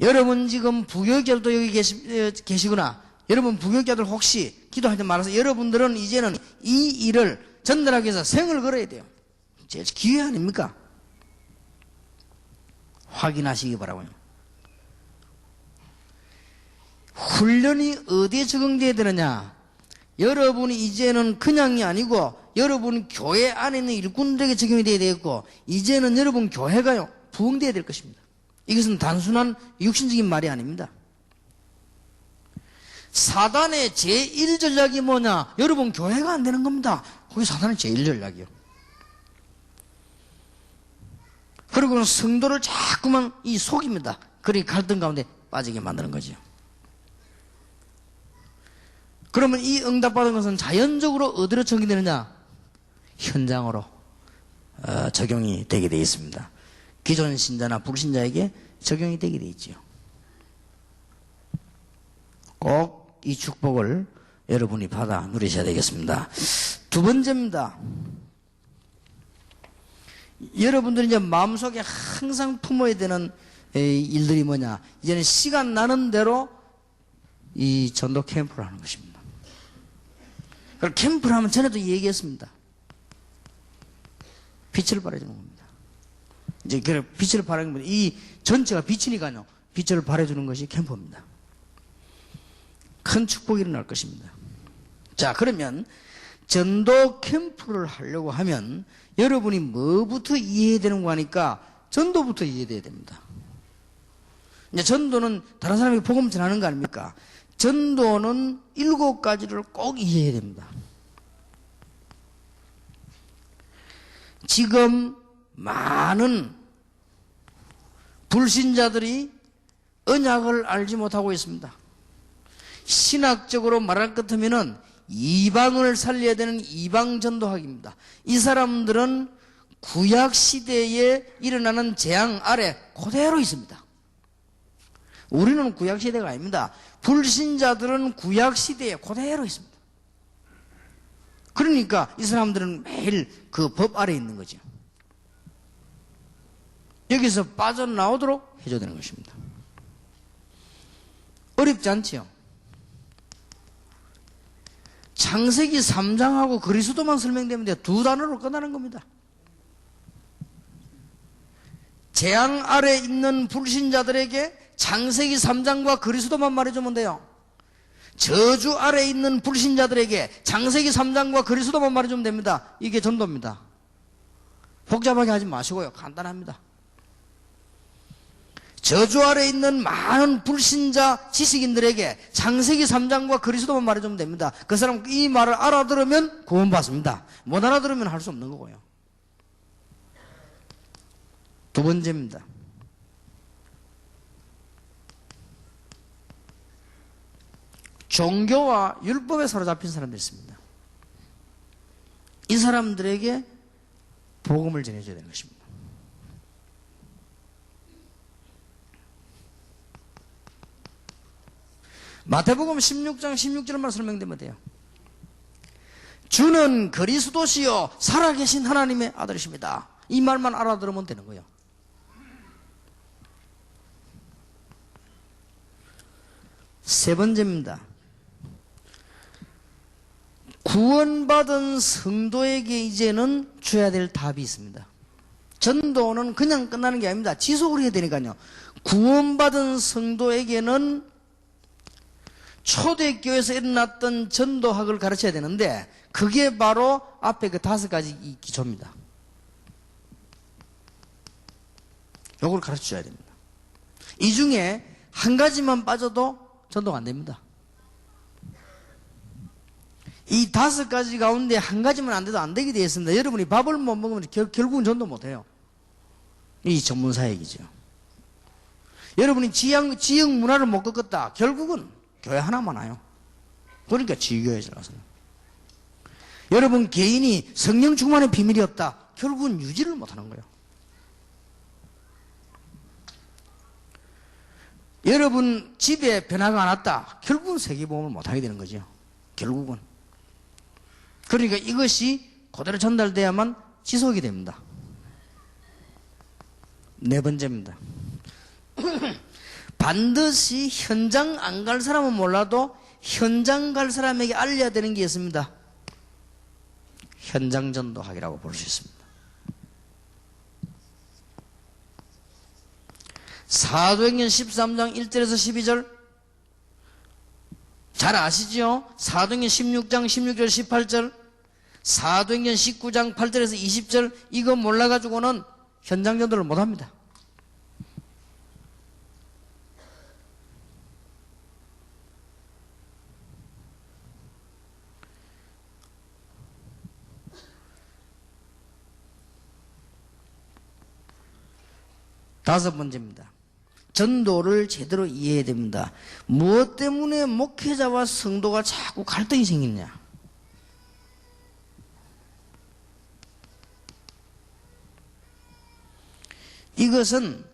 여러분 지금 부교육자들도 여기 계시구나. 여러분 부교육자들 혹시 기도할 때 말해서 여러분들은 이제는 이 일을 전달하기 위해서 생을 걸어야 돼요. 제일 기회 아닙니까? 확인하시기 바라고요. 훈련이 어디에 적용돼야 되느냐? 여러분이 이제는 그냥이 아니고 여러분 교회 안에 있는 일꾼들에게 적용이 돼야 되겠고 이제는 여러분 교회가요 부흥돼야 될 것입니다. 이것은 단순한 육신적인 말이 아닙니다. 사단의 제1전략이 뭐냐? 여러분 교회가 안 되는 겁니다. 그게 사단의 제1전략이요. 그리고 성도를 자꾸만 속입니다. 그러니 갈등 가운데 빠지게 만드는 거죠. 그러면 이 응답받은 것은 자연적으로 어디로 적용되느냐? 현장으로 적용이 되게 되어 있습니다. 기존 신자나 불신자에게 적용이 되게 되어 있죠. 꼭 이 축복을 여러분이 받아 누리셔야 되겠습니다. 두 번째입니다. 여러분들이 이제 마음속에 항상 품어야 되는 일들이 뭐냐? 이제는 시간 나는 대로 이 전도 캠프를 하는 것입니다. 그럼 캠프를 하면 전에도 얘기했습니다. 빛을 발해주는 겁니다. 이제 그래 빛을 발하는 겁니다. 이 전체가 빛이니까요. 빛을 발해주는 것이 캠프입니다. 큰 축복이 일어날 것입니다. 자, 그러면 전도 캠프를 하려고 하면 여러분이 뭐부터 이해해야 되는 거 하니까 전도부터 이해돼야 됩니다. 이제 전도는 다른 사람에게 복음 전하는 거 아닙니까? 전도는 7가지를 꼭 이해해야 됩니다. 지금 많은 불신자들이 언약을 알지 못하고 있습니다. 신학적으로 말할 것 같으면은 이방을 살려야 되는 이방 전도학입니다. 이 사람들은 구약 시대에 일어나는 재앙 아래 그대로 있습니다. 우리는 구약 시대가 아닙니다. 불신자들은 구약 시대에 그대로 있습니다. 그러니까 이 사람들은 매일 그 법 아래 있는 거죠. 여기서 빠져나오도록 해줘야 되는 것입니다. 어렵지 않지요? 창세기 3장하고 그리스도만 설명되면 돼. 2단어로 끝나는 겁니다. 재앙 아래 있는 불신자들에게 창세기 3장과 그리스도만 말해주면 돼요. 저주 아래 있는 불신자들에게 창세기 3장과 그리스도만 말해주면 됩니다. 이게 전도입니다. 복잡하게 하지 마시고요. 간단합니다. 저주 아래 있는 많은 불신자 지식인들에게 창세기 3장과 그리스도만 말해주면 됩니다. 그 사람 이 말을 알아들으면 구원받습니다. 못 알아들으면 할 수 없는 거고요. 2번째입니다. 종교와 율법에 사로잡힌 사람들이 있습니다. 이 사람들에게 복음을 전해줘야 되는 것입니다. 마태복음 16장 16절만 설명되면 돼요. 주는 그리스도시요 살아계신 하나님의 아들이십니다. 이 말만 알아들으면 되는 거예요. 세 번째입니다. 구원받은 성도에게 이제는 줘야 될 답이 있습니다. 전도는 그냥 끝나는 게 아닙니다. 지속을 해야 되니까요. 구원받은 성도에게는 초대교회에서 일어났던 전도학을 가르쳐야 되는데 그게 바로 앞에 그 5가지 기초입니다. 요걸 가르쳐줘야 됩니다. 이 중에 한 가지만 빠져도 전도가 안 됩니다. 이 5가지 가운데 한 가지만 안 돼도 안 되게 되어 있습니다. 여러분이 밥을 못 먹으면 결국은 전도 못 해요. 이 전문사 얘기죠. 여러분이 지역 문화를 못 꺾었다. 결국은 교회 하나만 와요. 그러니까 지교회에 들어가서요. 여러분 개인이 성령 충만의 비밀이 없다. 결국은 유지를 못하는 거예요. 여러분 집에 변화가 안 왔다. 결국은 세계복음을 못하게 되는 거죠. 결국은. 그러니까 이것이 그대로 전달돼야만 지속이 됩니다. 4번째입니다. 반드시 현장 안 갈 사람은 몰라도 현장 갈 사람에게 알려야 되는 게 있습니다. 현장 전도학이라고 볼 수 있습니다. 사도행전 13장 1절에서 12절 잘 아시죠? 사도행전 16장 16절 18절 사도행전 19장 8절에서 20절 이거 몰라가지고는 현장 전도를 못합니다. 다섯 번째입니다. 전도를 제대로 이해해야 됩니다. 무엇 때문에 목회자와 성도가 자꾸 갈등이 생기느냐? 이것은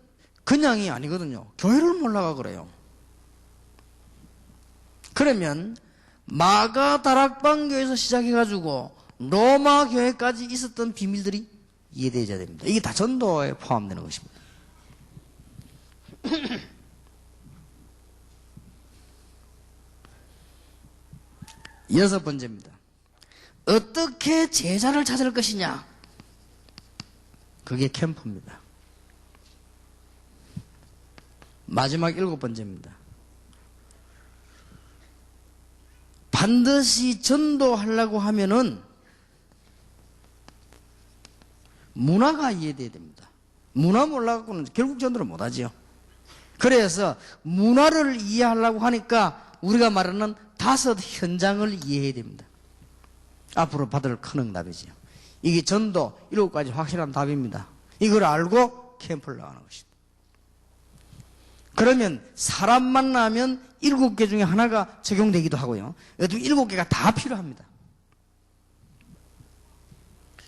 그냥이 아니거든요. 교회를 몰라가 그래요. 그러면 마가 다락방 교회에서 시작해가지고 로마 교회까지 있었던 비밀들이 이해되어야 됩니다. 이게 다 전도에 포함되는 것입니다. 여섯 번째입니다. 어떻게 제자를 찾을 것이냐? 그게 캠프입니다. 마지막 7번째입니다. 반드시 전도하려고 하면은 문화가 이해돼야 됩니다. 문화 몰라갖고는 결국 전도를 못하지요. 그래서 문화를 이해하려고 하니까 우리가 말하는 5 현장을 이해해야 됩니다. 앞으로 받을 큰 응답이지요. 이게 전도 7가지 확실한 답입니다. 이걸 알고 캠프를 나가는 것입니다. 그러면 사람 만나면 7개 중에 하나가 적용되기도 하고요. 여튼 7개가 다 필요합니다.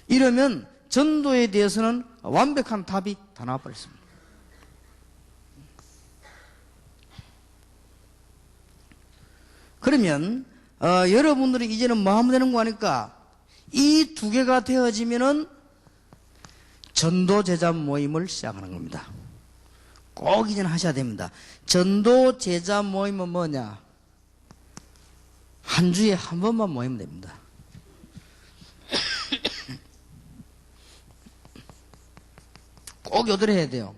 이러면 전도에 대해서는 완벽한 답이 다 나와버렸습니다. 그러면 여러분들이 이제는 뭐 하면 되는 거 아니까 이 2개가 되어지면은 전도 제자 모임을 시작하는 겁니다. 꼭 이제는 하셔야 됩니다. 전도 제자 모임은 뭐냐? 한 주에 한 번만 모이면 됩니다. 꼭 요들해야 돼요.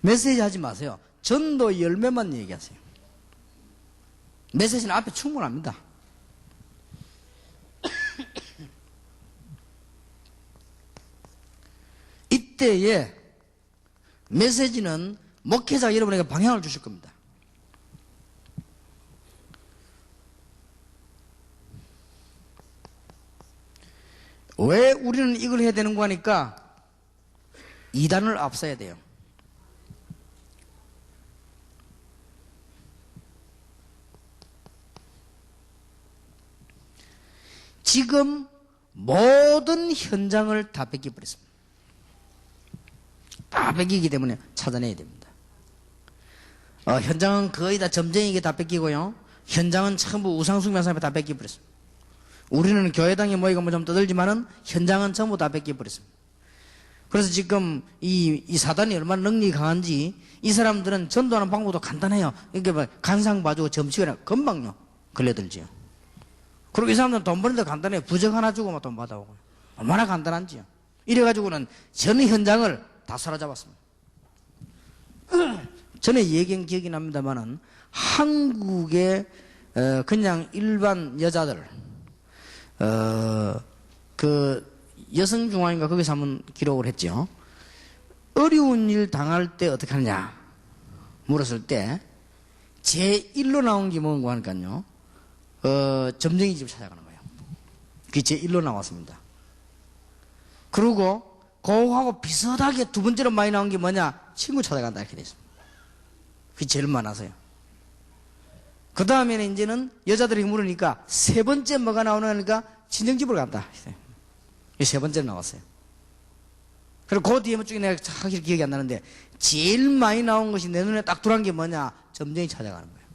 메시지 하지 마세요. 전도 열매만 얘기하세요. 메시지는 앞에 충분합니다. 이때에 메시지는 목회자 여러분에게 방향을 주실 겁니다. 왜 우리는 이걸 해야 되는 거 하니까 2단을 앞서야 돼요. 지금 모든 현장을 다 뺏겨버렸습니다. 다 뺏기기 때문에 찾아내야 됩니다. 현장은 거의 다 점쟁이에게 다 뺏기고요. 현장은 전부 우상숭배한 사람에 다 뺏겨버렸습니다. 우리는 교회당에 모이가 뭐 좀 떠들지만은 현장은 전부 다 뺏겨버렸습니다. 그래서 지금 이 사단이 얼마나 능력이 강한지 이 사람들은 전도하는 방법도 간단해요. 이게 뭐 간상 봐주고 점치거나 금방요 걸려들지요. 그리고 이 사람들은 돈 버는데 간단해요. 부적 하나 주고 돈 받아오고요. 얼마나 간단한지요. 이래가지고는 전 현장을 다 사로잡았습니다. 전에 얘기한 기억이 납니다만은 한국의 그냥 일반 여자들 그 여성중앙인가 거기서 한번 기록을 했죠. 어려운 일 당할 때 어떻게 하느냐 물었을 때 제1로 나온 게 뭔가 하니까요. 점쟁이 집을 찾아가는 거예요. 그게 제1로 나왔습니다. 그리고 그거하고 비슷하게 2번째로 많이 나온 게 뭐냐? 친구 찾아간다 이렇게 됐습니다. 그게 제일 많아서요. 그 다음에는 이제는 여자들이 물으니까 3번째 뭐가 나오느니까 친정집으로 간다. 이게 3번째로 나왔어요. 그리고 그 뒤에 쪽에 내가 확실히 기억이 안 나는데 제일 많이 나온 것이 내 눈에 딱 들어간 게 뭐냐? 점쟁이 찾아가는 거예요.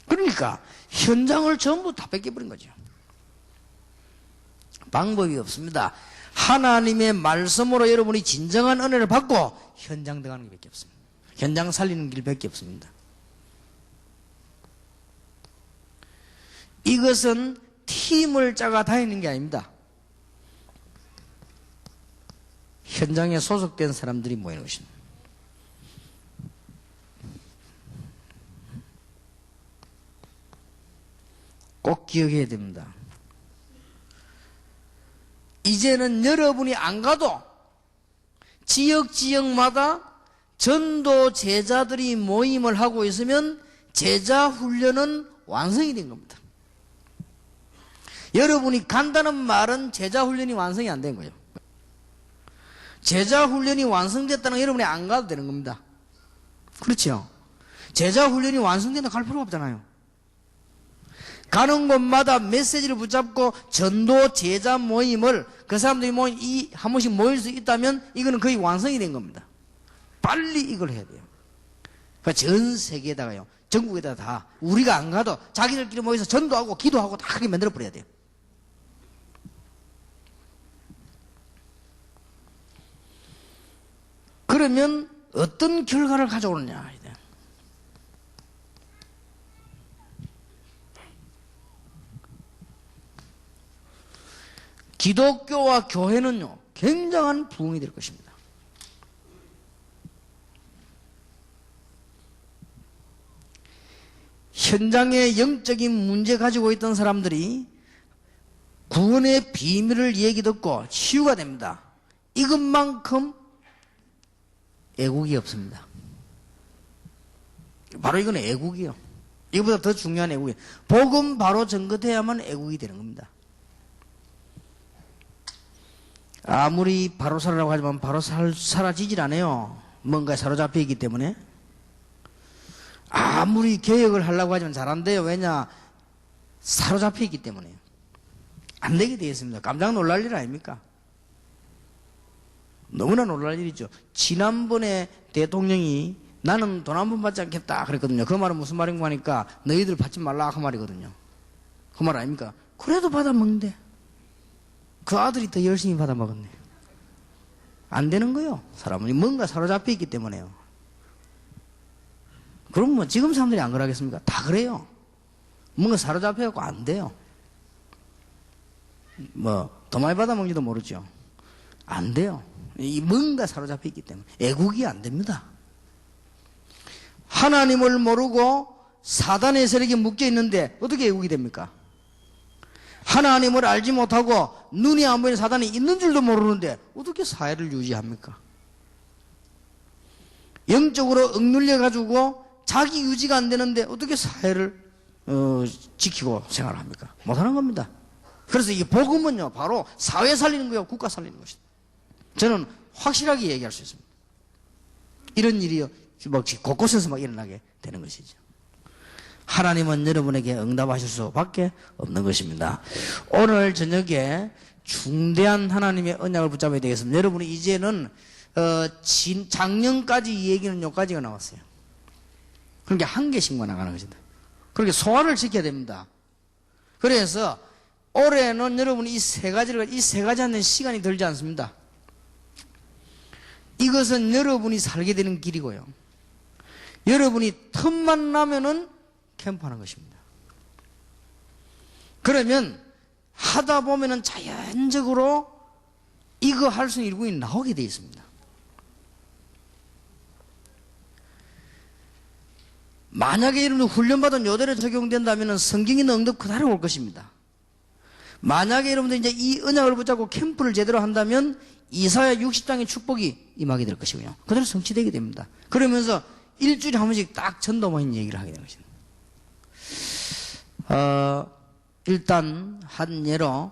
그러니까 현장을 전부 다 뺏겨버린 거죠. 방법이 없습니다. 하나님의 말씀으로 여러분이 진정한 은혜를 받고 현장 들어가는 게 밖에 없습니다. 현장 살리는 길밖에 없습니다. 이것은 팀을 짜가 다니는 게 아닙니다. 현장에 소속된 사람들이 모이는 것입니다. 꼭 기억해야 됩니다. 이제는 여러분이 안 가도 지역마다 전도 제자들이 모임을 하고 있으면 제자 훈련은 완성이 된 겁니다. 여러분이 간다는 말은 제자 훈련이 완성이 안 된 거예요. 제자 훈련이 완성됐다는 건 여러분이 안 가도 되는 겁니다. 그렇죠? 제자 훈련이 완성된다 갈 필요가 없잖아요. 가는 곳마다 메시지를 붙잡고 전도 제자 모임을 그 사람들이 한 번씩 모일 수 있다면 이거는 거의 완성이 된 겁니다. 빨리 이걸 해야 돼요. 그러니까 전 세계에다가요, 전국에다가 다 우리가 안 가도 자기들끼리 모여서 전도하고 기도하고 다 그렇게 만들어 버려야 돼요. 그러면 어떤 결과를 가져오느냐. 기독교와 교회는요, 굉장한 부흥이 될 것입니다. 현장에 영적인 문제 가지고 있던 사람들이 구원의 비밀을 얘기 듣고 치유가 됩니다. 이것만큼 애국이 없습니다. 바로 이건 애국이요. 이거보다 더 중요한 애국이에요. 복음 바로 전거돼야만 애국이 되는 겁니다. 아무리 바로 살아라고 하지만 바로 사라지질 않아요. 뭔가에 사로잡혀 있기 때문에. 아무리 개혁을 하려고 하지만 잘 안 돼요. 왜냐? 사로잡혀 있기 때문에. 안 되게 되어 있습니다. 깜짝 놀랄 일 아닙니까? 너무나 놀랄 일이죠. 지난번에 대통령이 나는 돈 한 번 받지 않겠다 그랬거든요. 그 말은 무슨 말인가 하니까 너희들 받지 말라 그 말이거든요. 그 말 아닙니까? 그래도 받아먹는데 그 아들이 더 열심히 받아먹었네. 안 되는 거요. 사람은 뭔가 사로잡혀 있기 때문에요. 그럼 뭐 지금 사람들이 안 그러겠습니까? 다 그래요. 뭔가 사로잡혀갖고 안 돼요. 뭐 더 많이 받아먹는지도 모르죠. 안 돼요. 이 뭔가 사로잡혀 있기 때문에 애국이 안 됩니다. 하나님을 모르고 사단의 세력에 묶여 있는데 어떻게 애국이 됩니까? 하나님을 알지 못하고 눈이 안 보이는 사단이 있는 줄도 모르는데 어떻게 사회를 유지합니까? 영적으로 억눌려 가지고 자기 유지가 안 되는데 어떻게 사회를 지키고 생활합니까? 못하는 겁니다. 그래서 이 복음은요 바로 사회 살리는 거예요. 국가 살리는 것이다. 저는 확실하게 얘기할 수 있습니다. 이런 일이 막 곳곳에서 막 일어나게 되는 것이죠. 하나님은 여러분에게 응답하실 수밖에 없는 것입니다. 오늘 저녁에 중대한 하나님의 언약을 붙잡아야 되겠습니다. 여러분이 이제는 작년까지 이 얘기는 여기까지가 나왔어요. 그러니까 한 개씩만 나가는 것이다. 그렇게 소화를 시켜야 됩니다. 그래서 올해는 여러분이 이 세 가지 하는 시간이 들지 않습니다. 이것은 여러분이 살게 되는 길이고요. 여러분이 틈만 나면은 캠프하는 것입니다. 그러면 하다 보면은 자연적으로 이거 할 수 있는 일꾼이 나오게 되어 있습니다. 만약에 여러분들 훈련받은 요대로 적용된다면 성경의 응답 그대로 올 것입니다. 만약에 여러분들 이제 이 언약을 붙잡고 캠프를 제대로 한다면 이사야 60장의 축복이 임하게 될 것이고요. 그대로 성취되게 됩니다. 그러면서 일주일에 한 번씩 딱 전도 모임 얘기를 하게 되는 것입니다. 일단 한 예로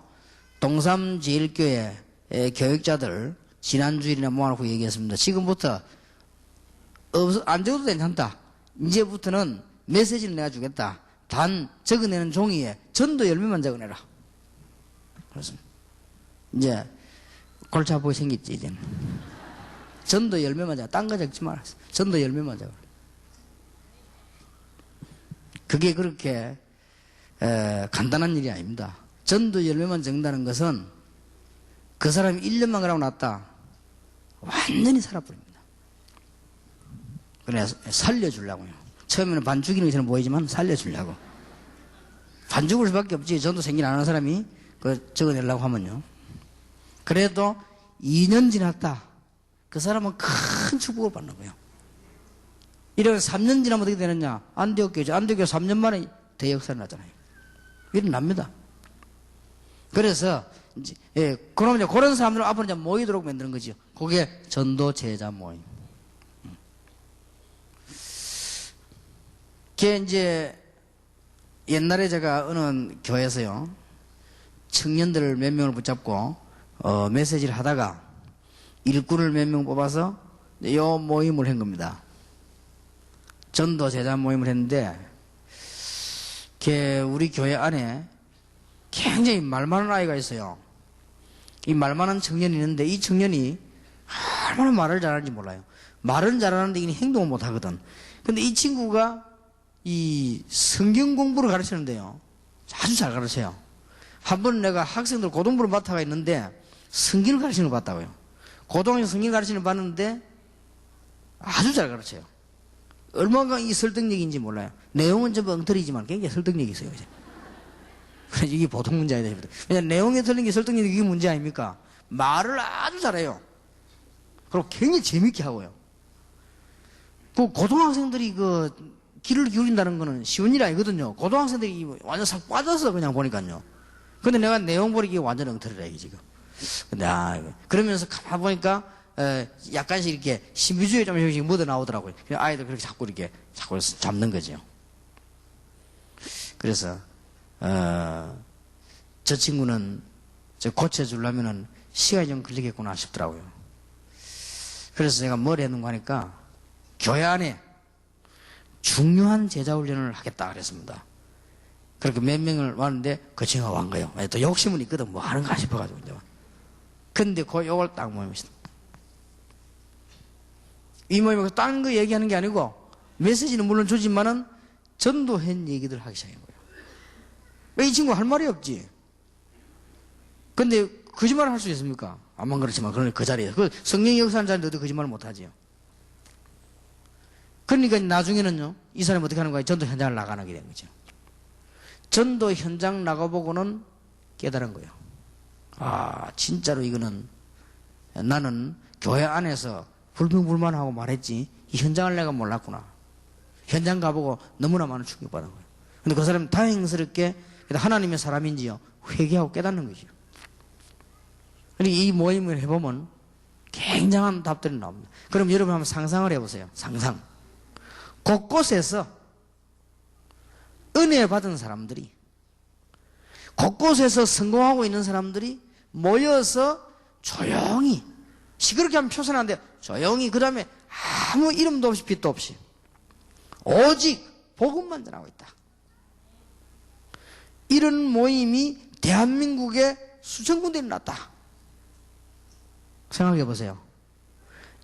동삼제일교회 교육자들 지난주일이나 모아놓고 얘기했습니다. 지금부터 안 적어도 괜찮다. 이제부터는 메시지를 내가 주겠다. 단 적어내는 종이에 전도 열매만 적어내라. 그렇습니다. 이제 골치 아프게 생겼지 이제는. 전도 열매만 적어. 딴 거 적지 마라. 전도 열매만 적어. 그게 그렇게 간단한 일이 아닙니다. 전도 열매만 적는다는 것은 그 사람이 1년만 그러고 났다. 완전히 살아버립니다. 그래서 살려주려고요. 처음에는 반 죽이는 것처럼 보이지만 살려주려고. 반 죽을 수밖에 없지. 전도 생긴 안 하는 사람이 그 적어내려고 하면요. 그래도 2년 지났다. 그 사람은 큰 축복을 받는 거예요. 이런 3년 지나면 어떻게 되느냐? 안디옥 교회 3년 만에 대역사를 나잖아요. 일어납니다. 그래서 이제 그러면 이제 그런 사람들 앞으로 이제 모이도록 만드는 거죠. 그게 전도 제자 모임. 그게 이제 옛날에 제가 어느 교회에서요 청년들을 몇 명을 붙잡고 메시지를 하다가 일꾼을 몇 명 뽑아서 요 모임을 한 겁니다. 전도 제자 모임을 했는데 우리 교회 안에 굉장히 말 많은 아이가 있어요. 이 말 많은 청년이 있는데 이 청년이 얼마나 말을 잘하는지 몰라요. 말은 잘하는데 이 행동을 못하거든. 근데 이 친구가 이 성경 공부를 가르치는데요 아주 잘 가르쳐요. 한번 내가 학생들 고등부를 맡아가 있는데 성경을 가르치는 걸 봤다고요. 고등학교 성경 가르치는 걸 봤는데 아주 잘 가르쳐요. 얼마나 이 설득력인지 몰라요. 내용은 좀 엉터리지만 굉장히 설득력이 있어요. 그래서 이게 보통 문제 아니다. 왜냐면 내용에 틀린 게 설득력이 이게 문제 아닙니까? 말을 아주 잘해요. 그리고 굉장히 재밌게 하고요. 그 고등학생들이 귀를 기울인다는 거는 쉬운 일이 아니거든요. 고등학생들이 완전 싹 빠져서 그냥 보니까요. 근데 내가 내용 보니까 이게 완전 엉터리라, 이게 지금. 근데, 그러면서 가만 보니까, 약간씩 이렇게 신비주의에 좀 묻어 나오더라고요. 아이들 그렇게 자꾸 이렇게, 자꾸 잡는 거죠. 그래서, 저 친구는 고쳐주려면은 시간이 좀 걸리겠구나 싶더라고요. 그래서 제가 뭘 했는가 하니까, 교회 안에 중요한 제자훈련을 하겠다 그랬습니다. 그렇게 몇 명을 왔는데 그 친구가 왔 거예요. 또 욕심은 있거든. 뭐 하는가 싶어가지고. 이제. 근데 그 욕을 딱 모임이시다. 이 모임에서 딴 거 얘기하는 게 아니고 메시지는 물론 주지만은 전도한 얘기들 하기 시작한 거예요. 왜 이 친구 할 말이 없지? 근데 거짓말을 할 수 있습니까? 암만 그렇지만 그러니 그 자리에 그 성령의 역사하는 자리에 너도 거짓말을 못 하지요. 그러니까 나중에는요 이 사람이 어떻게 하는 거예요? 전도 현장을 나가게 된 거죠. 전도 현장 나가보고는 깨달은 거예요. 진짜로 이거는 나는 교회 안에서 불평불만하고 말했지 이 현장을 내가 몰랐구나. 현장 가보고 너무나 많은 충격받은 거예요. 근데 그 사람은 다행스럽게 하나님의 사람인지요 회개하고 깨닫는 거죠. 그러니까 이 모임을 해보면 굉장한 답들이 나옵니다. 그럼 여러분 한번 상상을 해보세요. 상상. 곳곳에서 은혜 받은 사람들이 곳곳에서 성공하고 있는 사람들이 모여서 조용히 시끄럽게 하면 표현하는데 조용히 그 다음에 아무 이름도 없이 빛도 없이 오직 복음만 전하고 있다. 이런 모임이 대한민국에 수천 군데 일어났다. 생각해 보세요.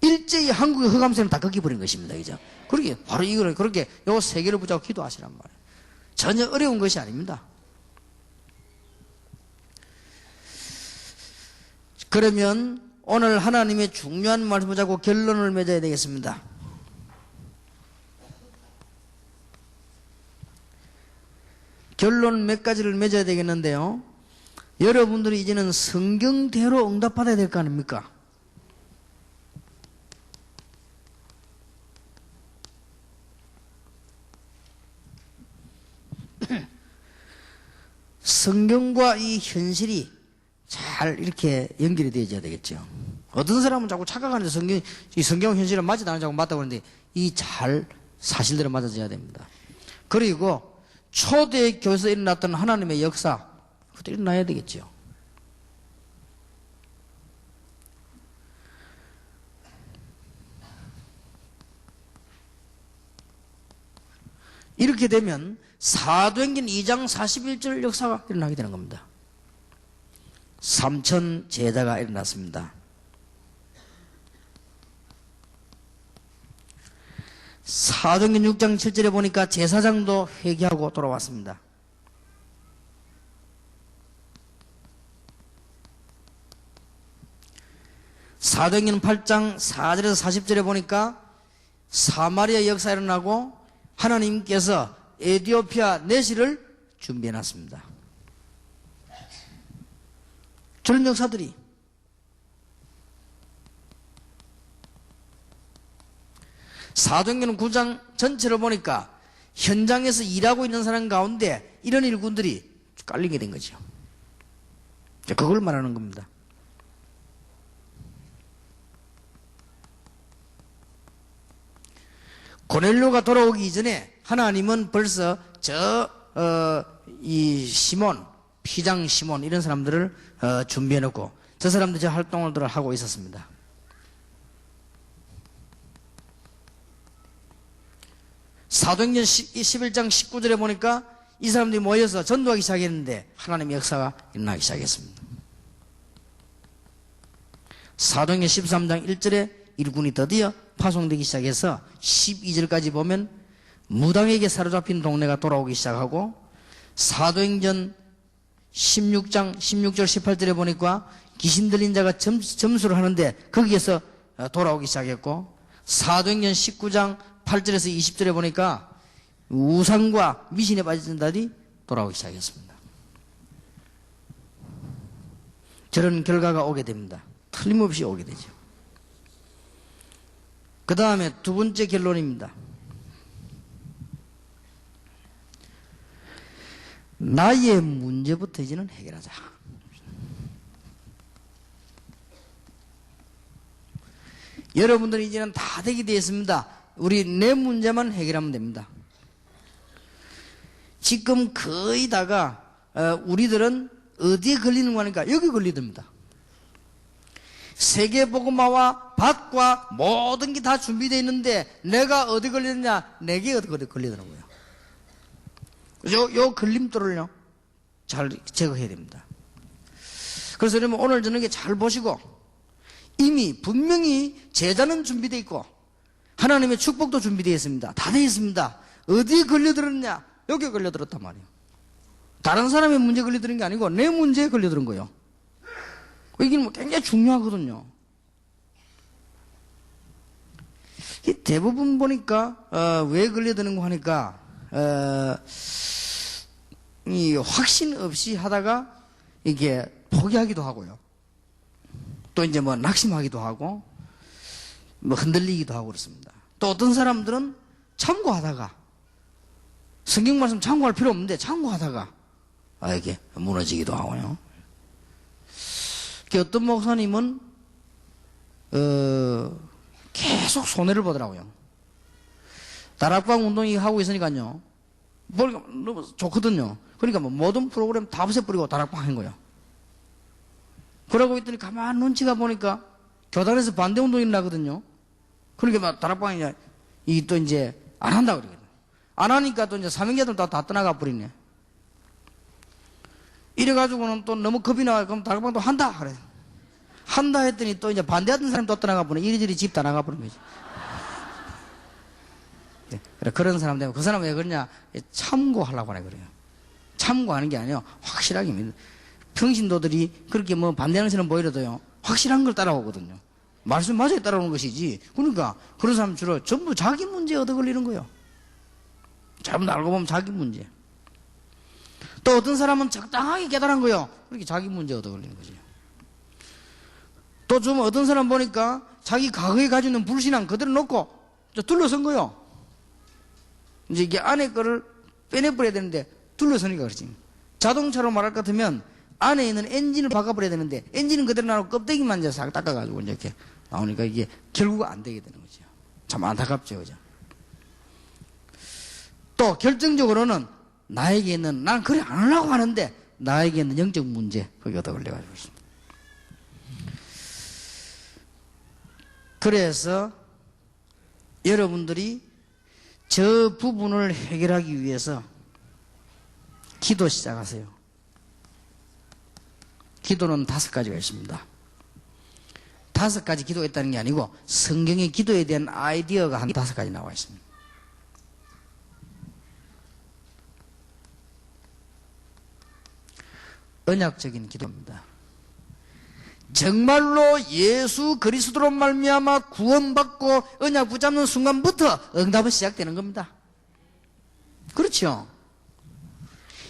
일제히 한국의 흑암세는 다 꺾여버린 것입니다. 그죠? 그러게 바로 이거를 그렇게 요 세계를 붙잡고 기도하시란 말이에요. 전혀 어려운 것이 아닙니다. 그러면 오늘 하나님의 중요한 말씀을 잡고 결론을 맺어야 되겠습니다. 결론 몇 가지를 맺어야 되겠는데요. 여러분들이 이제는 성경대로 응답받아야 될 거 아닙니까? 성경과 이 현실이 잘 이렇게 연결이 되어져야 되겠죠. 어떤 사람은 자꾸 착각하는데 이 성경 현실은 맞지 않는 자꾸 맞다고 하는데 이 잘 사실대로 맞아져야 됩니다. 그리고 초대교회에서 일어났던 하나님의 역사 그것도 일어나야 되겠죠. 이렇게 되면 사도행전 2장 41절 역사가 일어나게 되는 겁니다. 3천 제자가 일어났습니다. 사도행전 6장 7절에 보니까 제사장도 회개하고 돌아왔습니다. 사도행전 8장 4절에서 40절에 보니까 사마리아 역사 일어나고 하나님께서 에티오피아 내시를 준비해놨습니다. 저런 역사들이 사도행전 9장 전체를 보니까 현장에서 일하고 있는 사람 가운데 이런 일꾼들이 깔리게 된 거죠. 그걸 말하는 겁니다. 고넬료가 돌아오기 이전에 하나님은 벌써 이 시몬, 피장 시몬 이런 사람들을 준비해놓고 저 사람들이 저 활동을 하고 있었습니다. 사도행전 11장 19절에 보니까 이 사람들이 모여서 전도하기 시작했는데 하나님의 역사가 일어나기 시작했습니다. 사도행전 13장 1절에 일꾼이 드디어 파송되기 시작해서 12절까지 보면 무당에게 사로잡힌 동네가 돌아오기 시작하고 사도행전 16장 16절 18절에 보니까 귀신 들린 자가 점수를 하는데 거기에서 돌아오기 시작했고 사도행전 19장 8절에서 20절에 보니까 우상과 미신에 빠진 자들이 돌아오기 시작했습니다. 저런 결과가 오게 됩니다. 틀림없이 오게 되죠. 그 다음에 두 번째 결론입니다. 나의 문제부터 이제는 해결하자. 여러분들이 이제는 다 되게 되어 있습니다. 우리 내 문제만 해결하면 됩니다. 지금 거의 다가 우리들은 어디에 걸리는 거니까 여기 걸리답니다. 세계복음화와 밭과 모든 게 다 준비되어 있는데 내가 어디 걸리느냐? 내게 어디 걸리더라고요. 요 걸림돌을요 잘 제거해야 됩니다. 그래서 여러분 오늘 저녁에 잘 보시고, 이미 분명히 제자는 준비되어 있고 하나님의 축복도 준비되어 있습니다. 다 되어 있습니다. 어디에 걸려들었냐? 여기에 걸려들었단 말이에요. 다른 사람의 문제에 걸려드는 게 아니고 내 문제에 걸려드는 거예요. 이게 뭐 굉장히 중요하거든요. 대부분 보니까 왜 걸려드는 거 하니까 이 확신 없이 하다가 이게 포기하기도 하고요. 또 이제 뭐 낙심하기도 하고 뭐 흔들리기도 하고 그렇습니다. 또 어떤 사람들은 참고하다가 성경 말씀 참고할 필요 없는데 참고하다가 이게 무너지기도 하고요. 어떤 목사님은 계속 손해를 보더라고요. 다락방 운동이 하고 있으니까요. 보니까 너무 좋거든요. 그러니까 뭐 모든 프로그램 다 없애버리고 다락방 한 거예요. 그러고 있더니 가만 눈치가 보니까 교단에서 반대 운동이 나거든요. 그러니까 막 다락방이 또 이제 안 한다 그러거든요. 안 하니까 또 이제 사명자들 다 떠나가 버리네. 이래가지고는 또 너무 겁이 나요. 그럼 다락방도 한다 그래. 한다 했더니 또 이제 반대하던 사람이 또 떠나가 버리네. 이리저리 집 다 나가 버린 거지. 네, 그런 사람 되면 그 사람 왜 그러냐? 참고하려고 하네 그래요. 참고하는 게 아니에요. 확실하게 믿는. 평신도들이 그렇게 뭐 반대하는 사람 보이려도요, 확실한 걸 따라오거든요. 말씀 맞아야 따라오는 것이지. 그러니까 그런 사람 주로 전부 자기 문제에 얻어 걸리는 거예요. 잘못 알고 보면 자기 문제. 또 어떤 사람은 적당하게 깨달은 거예요. 그렇게 자기 문제에 얻어 걸리는 거죠. 또 좀 어떤 사람 보니까 자기 과거에 가지고 있는 불신앙 그대로 놓고 둘러선 거예요. 이제 이게 안에 거를 빼내버려야 되는데 둘러서니까 그렇지. 자동차로 말할 것 같으면 안에 있는 엔진을 바꿔버려야 되는데 엔진은 그대로 나오고 껍데기만 이제 싹 닦아가지고 이렇게 나오니까 이게 결국 안 되게 되는 거죠. 참 안타깝죠, 그죠? 또 결정적으로는 나에게 있는, 난 그래 안 하려고 하는데 나에게 있는 영적 문제, 거기 얻어 걸려가지고 있습니다. 그래서 여러분들이 저 부분을 해결하기 위해서 기도 시작하세요. 기도는 5가지가 있습니다. 5가지 기도가 있다는 게 아니고 성경의 기도에 대한 아이디어가 한 5가지 나와 있습니다. 언약적인 기도입니다. 정말로 예수 그리스도로 말미암아 구원받고 언약 붙잡는 순간부터 응답은 시작되는 겁니다. 그렇죠?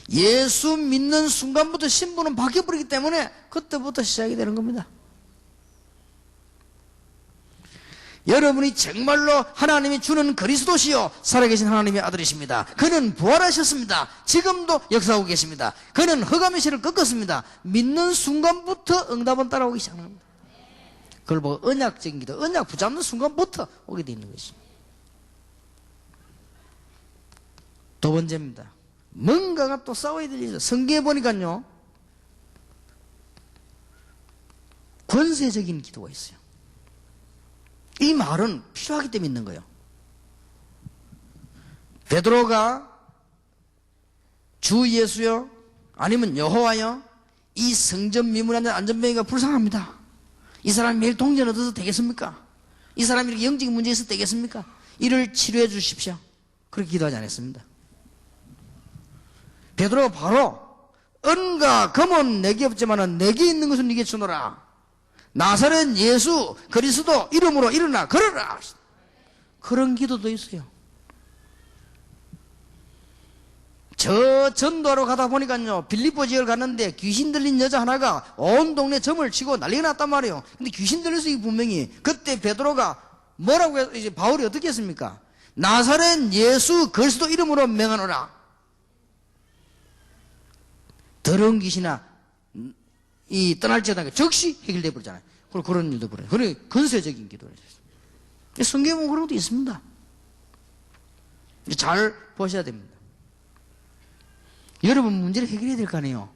예수 믿는 순간부터 신분은 바뀌어버리기 때문에 그때부터 시작이 되는 겁니다. 여러분이 정말로 하나님이 주는 그리스도시요 살아계신 하나님의 아들이십니다. 그는 부활하셨습니다. 지금도 역사하고 계십니다. 그는 흑암의 실을 꺾었습니다. 믿는 순간부터 응답은 따라오기 시작합니다. 그걸 보고 언약적인 기도, 언약 붙잡는 순간부터 오게 되어 있는 것입니다. 두 번째입니다. 뭔가가 또 싸워야 될 일이죠. 성경에 보니까요, 권세적인 기도가 있어요. 이 말은 필요하기 때문에 있는 거예요. 베드로가 주 예수여 아니면 여호와여, 이 성전 미문에 앉은 안전뱅이가 불쌍합니다. 이 사람이 매일 동전 얻어서 되겠습니까? 이 사람이 이렇게 영적인 문제에 있어도 되겠습니까? 이를 치료해 주십시오. 그렇게 기도하지 않았습니다. 베드로가 바로 은과 금은 내게 없지만 내게 있는 것은 네게 주노라. 나사렛 예수 그리스도 이름으로 일어나 걸어라. 그런 기도도 있어요. 저 전도하러 가다 보니까요, 빌립보 지역을 갔는데 귀신 들린 여자 하나가 온 동네 점을 치고 난리가 났단 말이에요. 근데 귀신 들려서 이 분명히 그때 베드로가 뭐라고 해서 이제 바울이 어떻게 했습니까? 나사렛 예수 그리스도 이름으로 명하노라. 더러운 귀신이나 이 떠날지어다 즉시 해결돼 버리잖아요. 그런 일도 벌어요. 그래 건설적인 기도를 했어요. 성경에 보면 그런 것도 있습니다. 잘 보셔야 됩니다. 여러분 문제를 해결해야 될 거 아니에요.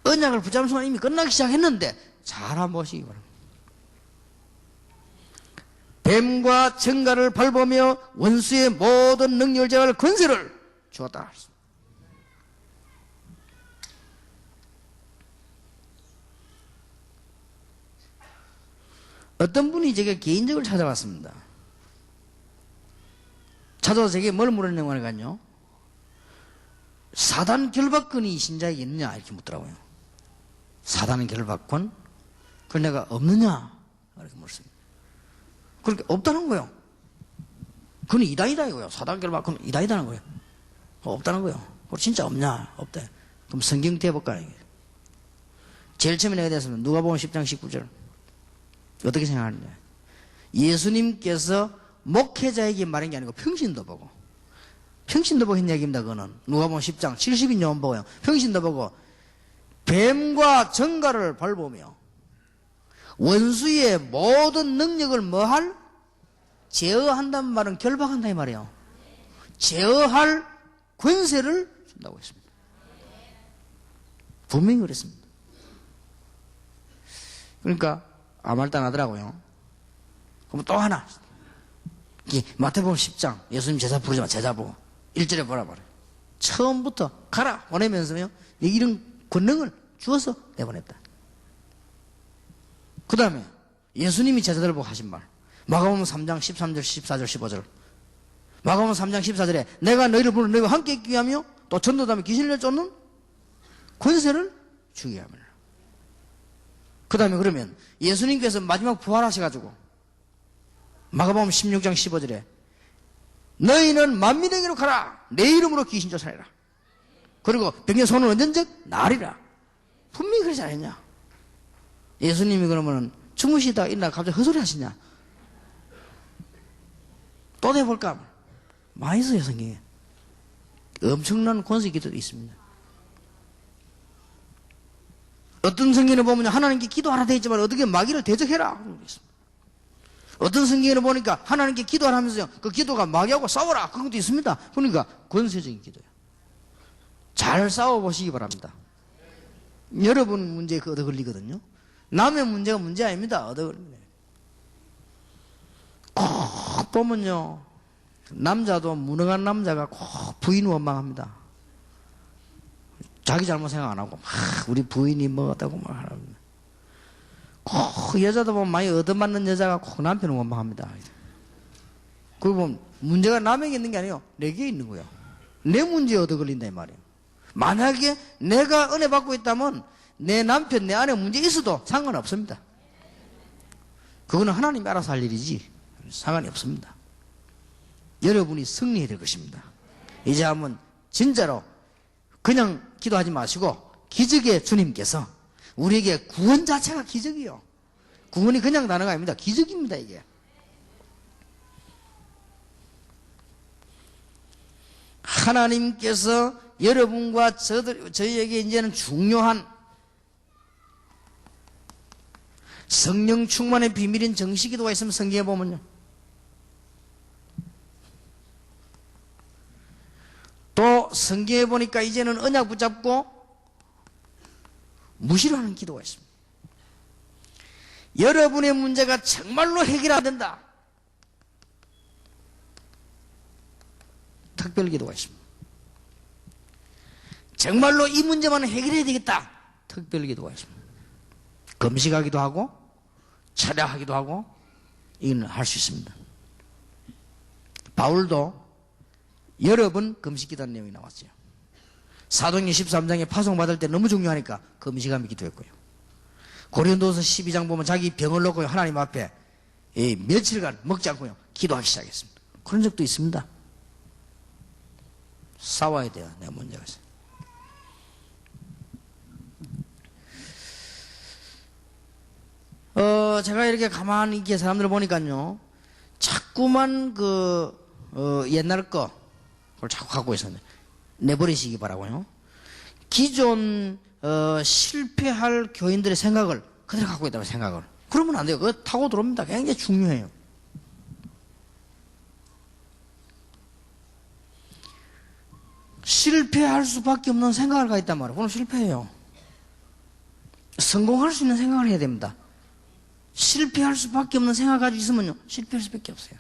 언약을 붙잡는 순간 이미 끝나기 시작했는데 잘 한번 보시기 바랍니다. 뱀과 정갈을 밟으며 원수의 모든 능력을 제어할 권세를 주었다. 어떤 분이 제게 개인적으로 찾아왔습니다. 찾아와서 제게 뭘 물었냐고 하니까요, 사단 결박권이 신자에게 있느냐 이렇게 묻더라고요. 사단 결박권? 그걸 내가 없느냐 이렇게 물었습니다. 그렇게 없다는 거예요. 그건 이다이다 이거예요. 사단 결박권 이다이다는 거예요. 없다는 거예요. 그거 진짜 없냐? 없대. 그럼 성경 대볼까 이게. 제일 처음에 내가 됐으면 누가복음 10장 19절 어떻게 생각하느냐? 예수님께서 목회자에게 말한 게 아니고 평신도 보고, 평신도 보고 했는 얘기입니다. 그거는 누가복음 10장 70인 요한 보고요. 평신도 보고 뱀과 정갈을 밟으며 원수의 모든 능력을 뭐할? 제어한다는 말은 결박한다 이 말이에요. 제어할 권세를 준다고 했습니다. 분명히 그랬습니다. 그러니까 아무 말도 안 하더라고요. 그럼 또 하나, 마태복음 10장 예수님 제자 부르지 마. 제자 보고 1절에 뭐라 말해요. 처음부터 가라 보내면서요 이런 권능을 주어서 내보냈다. 그 다음에 예수님이 제자들을 보고 하신 말, 마가복음 3장 13절 14절 15절, 마가복음 3장 14절에 내가 너희를 부르는 너희와 함께 있기 위하며 또 전도다음에 귀신을 쫓는 권세를 주게 하며, 그 다음에 그러면 예수님께서 마지막 부활하셔가지고 마가복음 16장 15절에 너희는 만민에게로 가라 내 이름으로 귀신 쫓아내라, 그리고 병의 손은 언젠적 나으리라. 분명히 그러지 않았냐? 예수님이 그러면 주무시다가 일어나 갑자기 헛소리 하시냐? 또 내볼까? 많이 있어요 성경에. 엄청난 권세 기도도 있습니다. 어떤 성경을 보면 하나님께 기도하라 되어 있지만 어떻게 마귀를 대적해라. 어떤 성경을 보니까 하나님께 기도하라 하면서요 그 기도가 마귀하고 싸워라 그런 것도 있습니다. 그러니까 권세적인 기도예요. 잘 싸워보시기 바랍니다. 여러분 문제에 얻어 걸리거든요. 남의 문제가 문제 아닙니다. 얻어 걸립니다. 꼭 보면요 남자도 무능한 남자가 꼭 부인 원망합니다. 자기 잘못 생각 안 하고 막 우리 부인이 먹었다고 막 하랍니다. 꼭 여자도 보면 많이 얻어맞는 여자가 꼭 남편을 원망합니다. 그리고 보면 문제가 남에게 있는 게 아니에요. 내게 있는 거예요. 내 문제에 얻어 걸린다 이 말이에요. 만약에 내가 은혜 받고 있다면 내 남편 내 아내 문제 있어도 상관없습니다. 그거는 하나님이 알아서 할 일이지 상관이 없습니다. 여러분이 승리해야 될 것입니다. 이제 한번 진짜로 그냥 기도하지 마시고 기적의 주님께서 우리에게 구원 자체가 기적이요. 구원이 그냥 단어가 아닙니다. 기적입니다 이게. 하나님께서 여러분과 저희에게 이제는 중요한 성령 충만의 비밀인 정식기도가 있으면 성경에 보면요 또 성경에 보니까 이제는 언약 붙잡고 무시를 하는 기도가 있습니다. 여러분의 문제가 정말로 해결 안 된다. 특별 기도가 있습니다. 정말로 이 문제만 해결해야 되겠다. 특별 기도가 있습니다. 금식하기도 하고 철야하기도 하고 이건 할 수 있습니다. 바울도 여러 번 금식기도하는 내용이 나왔어요. 사도행전 13장에 파송받을 때 너무 중요하니까 금식하며 기도했고요. 고린도서 12장 보면 자기 병을 놓고 하나님 앞에 며칠간 먹지 않고요 기도하기 시작했습니다. 그런 적도 있습니다. 싸워야 돼요. 내 문제가 있어요. 제가 이렇게 가만히 이렇게 사람들을 보니까요 자꾸만 옛날 거 그걸 자꾸 갖고 있었네. 내버리시기 바라고요. 기존 실패할 교인들의 생각을 그대로 갖고 있다고 생각을. 그러면 안 돼요. 그거 타고 들어옵니다. 굉장히 중요해요. 실패할 수밖에 없는 생각을 갖고 있단 말이에요. 그럼 실패해요. 성공할 수 있는 생각을 해야 됩니다. 실패할 수밖에 없는 생각을 가지고 있으면요, 실패할 수밖에 없어요.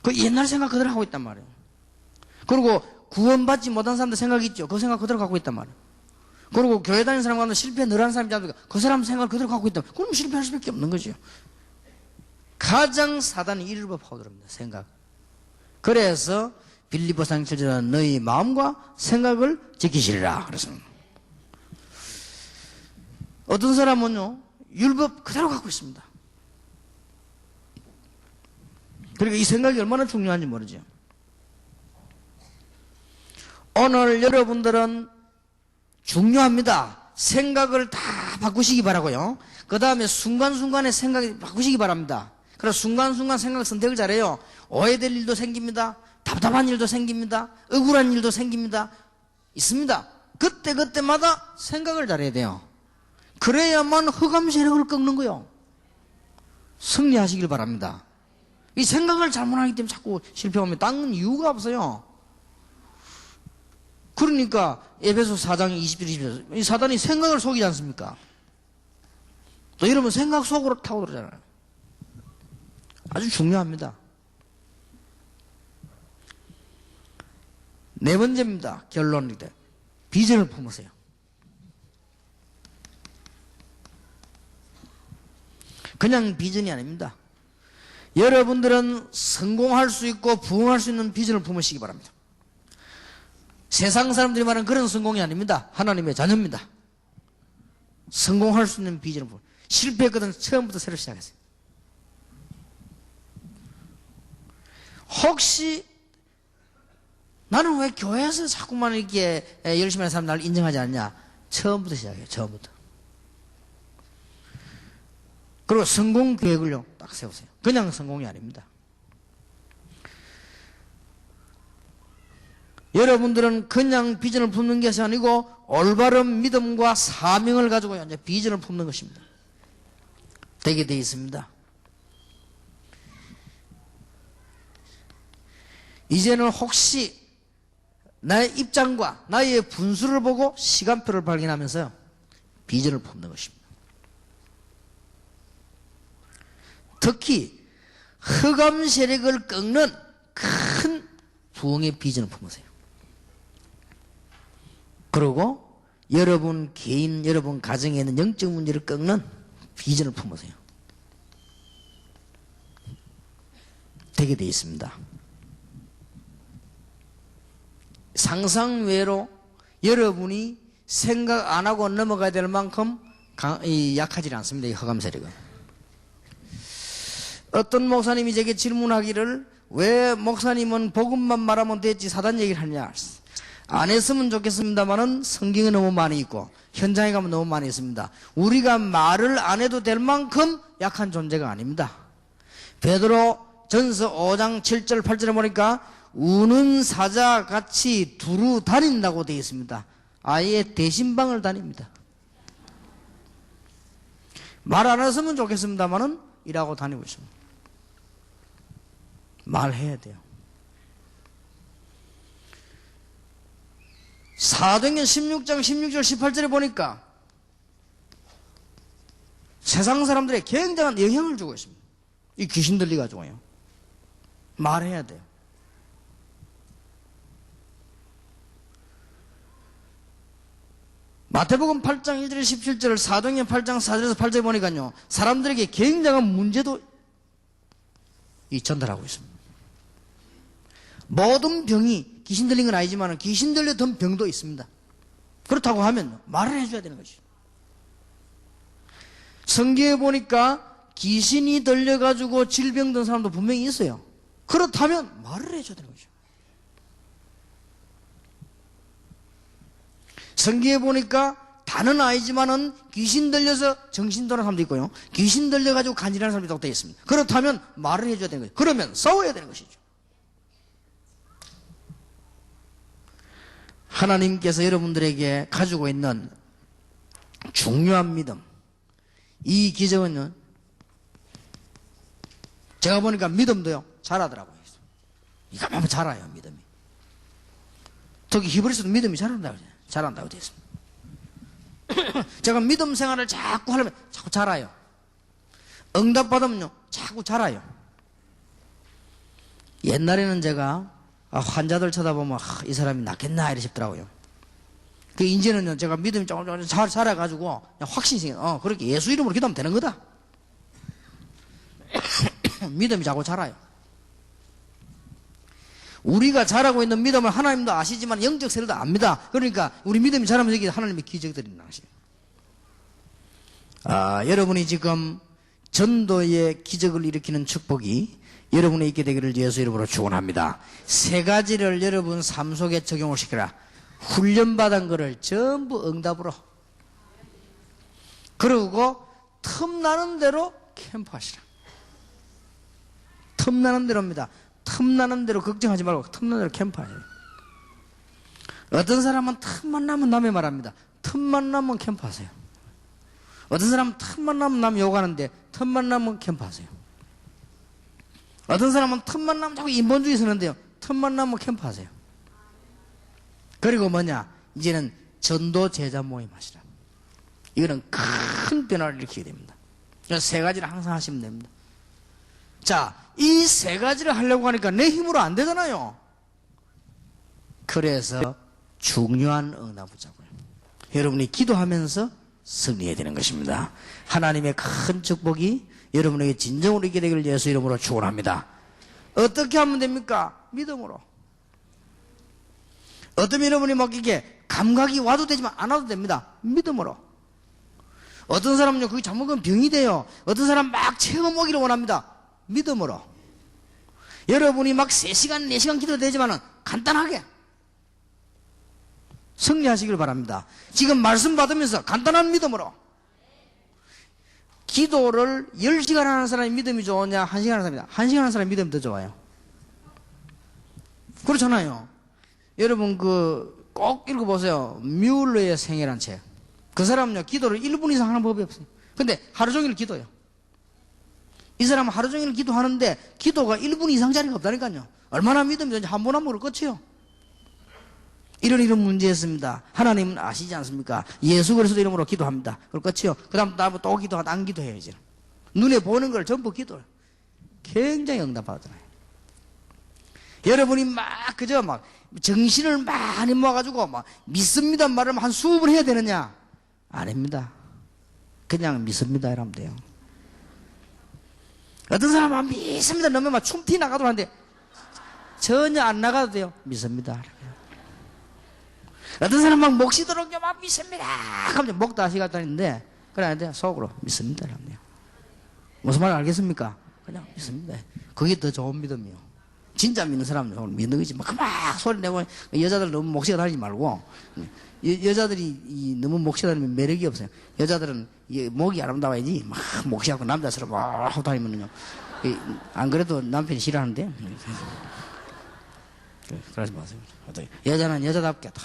그 옛날 생각 그대로 하고 있단 말이에요. 그리고 구원받지 못한 사람들 생각이 있죠. 그 생각 그대로 갖고 있단 말이에요. 그리고 교회 다니는 사람 가운데 실패 늘 하는 사람이 있다니까 그 사람 생각을 그대로 갖고 있다면 그럼 실패할 수밖에 없는 거죠. 가장 사단이 이를 파고듭니다. 생각. 그래서 빌립보서 7절은 너희 마음과 생각을 지키시리라. 그래서 어떤 사람은요, 율법 그대로 갖고 있습니다. 그리고 이 생각이 얼마나 중요한지 모르죠. 오늘 여러분들은 중요합니다. 생각을 다 바꾸시기 바라고요. 그 다음에 순간순간에 생각을 바꾸시기 바랍니다. 그래서 순간순간 생각 선택을 잘해요. 오해될 일도 생깁니다. 답답한 일도 생깁니다. 억울한 일도 생깁니다. 있습니다. 그때마다 생각을 잘해야 돼요. 그래야만 흑암 세력을 꺾는 거요. 승리하시길 바랍니다. 이 생각을 잘못하기 때문에 자꾸 실패하면 닦는 이유가 없어요. 그러니까 에베소 4장 20절 21절 이 사단이 생각을 속이지 않습니까? 또 여러분 생각 속으로 타고 들어잖아요. 아주 중요합니다. 네 번째입니다. 결론입니다. 비전을 품으세요. 그냥 비전이 아닙니다. 여러분들은 성공할 수 있고 부흥할 수 있는 비전을 품으시기 바랍니다. 세상 사람들이 말하는 그런 성공이 아닙니다. 하나님의 자녀입니다. 성공할 수 있는 비전을 품으세요. 실패했거든 처음부터 새로 시작했어요. 혹시 나는 왜 교회에서 자꾸만 이렇게 열심히 하는 사람 나를 인정하지 않냐? 처음부터 시작해요. 처음부터. 그리고 성공 계획을요, 딱 세우세요. 그냥 성공이 아닙니다. 여러분들은 그냥 비전을 품는 것이 아니고 올바른 믿음과 사명을 가지고 이제 비전을 품는 것입니다. 되게 되어 있습니다. 이제는 혹시 나의 입장과 나의 분수를 보고 시간표를 발견하면서요, 비전을 품는 것입니다. 특히 흑암 세력을 꺾는 큰 부흥의 비전을 품으세요. 그리고 여러분 개인, 여러분 가정에 있는 영적 문제를 꺾는 비전을 품으세요. 되게 되어 있습니다. 상상 외로 여러분이 생각 안 하고 넘어가야 될 만큼 약하지 않습니다. 이 흑암 세력은. 어떤 목사님이 제게 질문하기를 왜 목사님은 복음만 말하면 됐지 사단 얘기를 하냐. 안 했으면 좋겠습니다만은 성경에 너무 많이 있고 현장에 가면 너무 많이 있습니다. 우리가 말을 안 해도 될 만큼 약한 존재가 아닙니다. 베드로 전서 5장 7절 8절에 보니까 우는 사자 같이 두루 다닌다고 되어 있습니다. 아예 대신방을 다닙니다. 말 안 했으면 좋겠습니다만은 일하고 다니고 있습니다. 말해야 돼요. 사도행전 16장 16절 18절에 보니까 세상 사람들의 굉장한 영향을 주고 있습니다. 이 귀신 들려가지고요. 말해야 돼요. 마태복음 8장 1절 17절 사도행전 8장 4절에서 8절에 보니까요, 사람들에게 굉장한 문제도 전달하고 있습니다. 모든 병이 귀신 들린 건 아니지만 귀신 들렸던 병도 있습니다. 그렇다고 하면 말을 해줘야 되는 거죠. 성경에 보니까 귀신이 들려가지고 질병든 사람도 분명히 있어요. 그렇다면 말을 해줘야 되는 거죠. 성경에 보니까 다는 아니지만은 귀신 들려서 정신 돌아가는 사람도 있고요, 귀신 들려가지고 간질하는 사람도 되어 있습니다. 그렇다면 말을 해줘야 되는 거죠. 그러면 싸워야 되는 것이죠. 하나님께서 여러분들에게 가지고 있는 중요한 믿음, 이 기적은 제가 보니까 믿음도요 잘하더라고요. 이거 한번 자라요, 믿음이. 특히 히브리서도 믿음이 잘한다고 되어 있습니다. 제가 믿음 생활을 자꾸 하려면 자꾸 자라요. 응답받으면요 자꾸 자라요. 옛날에는 제가 환자들 쳐다보면 이 사람이 낫겠나 이래 싶더라고요. 그 이제는요 제가 믿음이 조금 잘 자라가지고 확신이 생겨. 그렇게 예수 이름으로 기도하면 되는 거다. 믿음이 자꾸 자라요. 우리가 잘하고 있는 믿음을 하나님도 아시지만 영적 세례도 압니다. 그러니까 우리 믿음이 자라면서 이게 하나님의 기적들이 나시요. 여러분이 지금 전도의 기적을 일으키는 축복이 여러분에 있게 되기를 예수 이름으로 축원합니다. 세 가지를 여러분 삶 속에 적용을 시켜라. 훈련받은 거를 전부 응답으로. 그리고 틈나는 대로 캠프하시라. 틈나는 대로입니다. 틈나는 대로 걱정하지 말고 틈나는 대로 캠프하세요. 어떤 사람은 틈만 나면 남의 말합니다. 틈만 나면 캠프하세요. 어떤 사람은 틈만 나면 남 욕하는데 틈만 나면 캠프하세요. 어떤 사람은 틈만 나면 자꾸 인본주의 쓰는데요. 틈만 나면 캠프하세요. 그리고 뭐냐? 이제는 전도 제자 모임 하시라. 이거는 큰 변화를 일으키게 됩니다. 세 가지를 항상 하시면 됩니다. 자, 이 세 가지를 하려고 하니까 내 힘으로 안 되잖아요. 그래서 중요한 응답 붙잡고요. 여러분이 기도하면서 승리해야 되는 것입니다. 하나님의 큰 축복이 여러분에게 진정으로 있게 되기를 예수 이름으로 축원합니다. 어떻게 하면 됩니까? 믿음으로. 어떤 여러분이 막 이게 감각이 와도 되지만 안 와도 됩니다. 믿음으로. 어떤 사람은요 그게 잘못하면 병이 돼요. 어떤 사람 막 체험 오기를 원합니다. 믿음으로. 여러분이 막 3시간 4시간 기도도 되지만은 간단하게 승리하시길 바랍니다. 지금 말씀 받으면서 간단한 믿음으로. 기도를 10시간 하는 사람이 믿음이 좋으냐 1시간 하는 사람이다. 1시간 하는 사람이 믿음이 더 좋아요. 그렇잖아요. 여러분 꼭 읽어보세요. 뮬러의 생애란 책. 그 사람은요 기도를 1분 이상 하는 법이 없어요. 근데 하루 종일 기도해요. 이 사람은 하루 종일 기도하는데 기도가 1분 이상짜리가 없다니까요. 얼마나 믿음이 좋은지 한 번 한 번으로 끝이에요. 이런 문제였습니다. 하나님은 아시지 않습니까? 예수 그리스도 이름으로 기도합니다. 그럼 끝이요. 그 다음 또 기도하고 안 기도해요. 이제 눈에 보는 걸 전부 기도해요. 굉장히 응답받잖아요. 여러분이 막 정신을 많이 모아가지고 막 믿습니다 말을 한 20번 해야 되느냐? 아닙니다. 그냥 믿습니다 이러면 돼요. 어떤 사람은 믿습니다 너무 막 춤티 나가도 하는데 전혀 안 나가도 돼요. 믿습니다. 어떤 사람은 막 목시도록 막 믿습니다 하면 목 다시 갔다 했는데 그래 속으로 믿습니다 이러면 돼요. 무슨 말 알겠습니까? 그냥 믿습니다. 그게 더 좋은 믿음이요. 진짜 믿는 사람은 믿는 거지. 막 소리 내고 여자들 너무 목시가 다니지 말고 여자들이 너무 목시가 다니면 매력이 없어요. 여자들은 목이 아름다워야지 막 목시하고 남자처럼 막 하고 다니면요. 안 그래도 남편이 싫어하는데. 그러지 마세요. 여자는 여자답게 다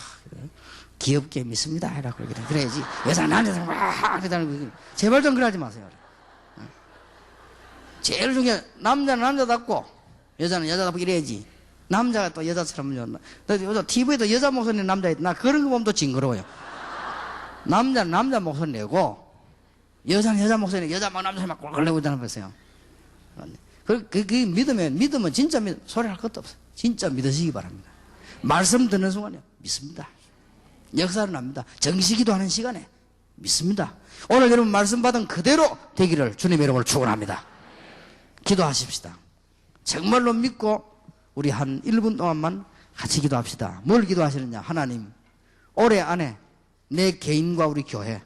귀엽게 믿습니다 해라고 그래야지. 여자는 남자처럼 막 다니고 제발 좀 그러지 마세요. 제일 중요한 남자는 남자답고 여자는 여자답고 이래야지. 남자가 또 여자처럼 여자 TV에도 여자 목소리 내는 남자 있다. 나 그런 거 보면 또 징그러워요. 남자는 남자 목소리 내고 여자는 여자 목소리 내고 여자 막 남자 막 꼴꼴 내고 있다는 거였어요. 그 믿으면 진짜 소리 할 것도 없어요. 진짜 믿으시기 바랍니다. 말씀 듣는 순간에 믿습니다. 역사를 납니다. 정식기도 하는 시간에 믿습니다. 오늘 여러분 말씀 받은 그대로 되기를 주님의 이름으로 축원합니다. 기도하십시다. 정말로 믿고 우리 한 1분 동안만 같이 기도합시다. 뭘 기도하시느냐? 하나님 올해 안에 내 개인과 우리 교회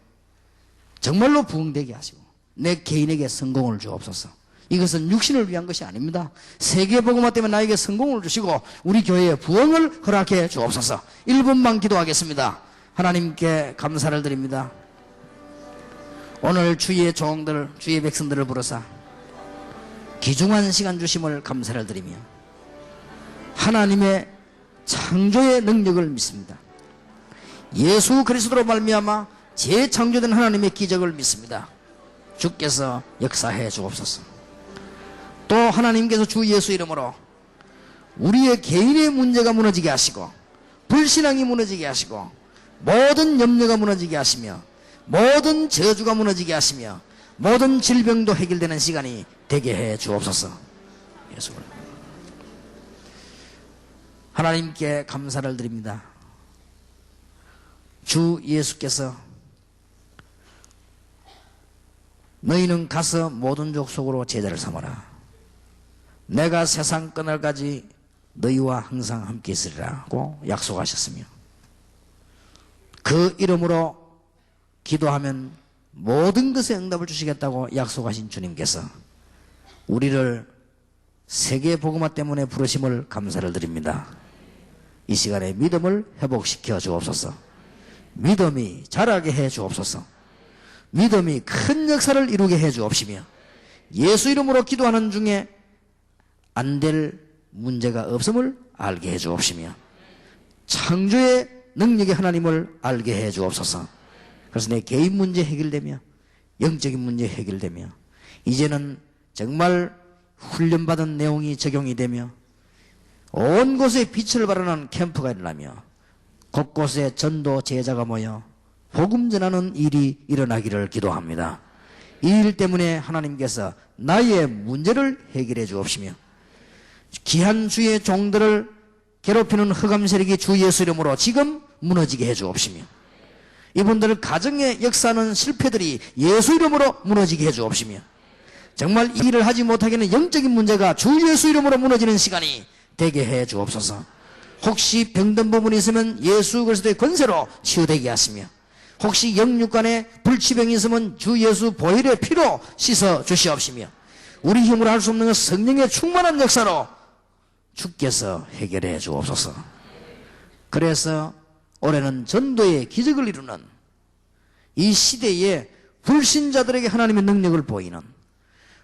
정말로 부흥되게 하시고 내 개인에게 성공을 주옵소서. 이것은 육신을 위한 것이 아닙니다. 세계복음화 때문에 나에게 성공을 주시고 우리 교회에 부흥을 허락해 주옵소서. 1분만 기도하겠습니다. 하나님께 감사를 드립니다. 오늘 주의 종들 주의 백성들을 부르사 귀중한 시간 주심을 감사를 드리며 하나님의 창조의 능력을 믿습니다. 예수 그리스도로 말미암아 재창조된 하나님의 기적을 믿습니다. 주께서 역사해 주옵소서. 또 하나님께서 주 예수 이름으로 우리의 개인의 문제가 무너지게 하시고 불신앙이 무너지게 하시고 모든 염려가 무너지게 하시며 모든 저주가 무너지게 하시며 모든 질병도 해결되는 시간이 되게 해 주옵소서. 예수 하나님께 감사를 드립니다. 주 예수께서 너희는 가서 모든 족속으로 제자를 삼아라. 내가 세상 끝날까지 너희와 항상 함께 있으리라고 약속하셨으며 그 이름으로 기도하면 모든 것에 응답을 주시겠다고 약속하신 주님께서 우리를 세계 복음화 때문에 부르심을 감사를 드립니다. 이 시간에 믿음을 회복시켜 주옵소서. 믿음이 자라게 해 주옵소서. 믿음이 큰 역사를 이루게 해 주옵시며 예수 이름으로 기도하는 중에 안 될 문제가 없음을 알게 해 주옵시며 창조의 능력의 하나님을 알게 해 주옵소서. 그래서 내 개인 문제 해결되며 영적인 문제 해결되며 이제는 정말 훈련받은 내용이 적용이 되며 온 곳에 빛을 발하는 캠프가 일어나며 곳곳에 전도 제자가 모여 복음 전하는 일이 일어나기를 기도합니다. 이 일 때문에 하나님께서 나의 문제를 해결해 주옵시며 귀한 주의 종들을 괴롭히는 흑암 세력이 주 예수 이름으로 지금 무너지게 해 주옵시며 이분들 가정의 역사하는 실패들이 예수 이름으로 무너지게 해 주옵시며 정말 이 일을 하지 못하게는 영적인 문제가 주 예수 이름으로 무너지는 시간이 되게 해 주옵소서. 혹시 병든 부분이 있으면 예수 그리스도의 권세로 치유되게 하시며 혹시 영육간에 불치병이 있으면 주 예수 보혈의 피로 씻어 주시옵시며 우리 힘으로 할 수 없는 성령의 충만한 역사로 주께서 해결해 주옵소서. 그래서 올해는 전도의 기적을 이루는 이 시대에 불신자들에게 하나님의 능력을 보이는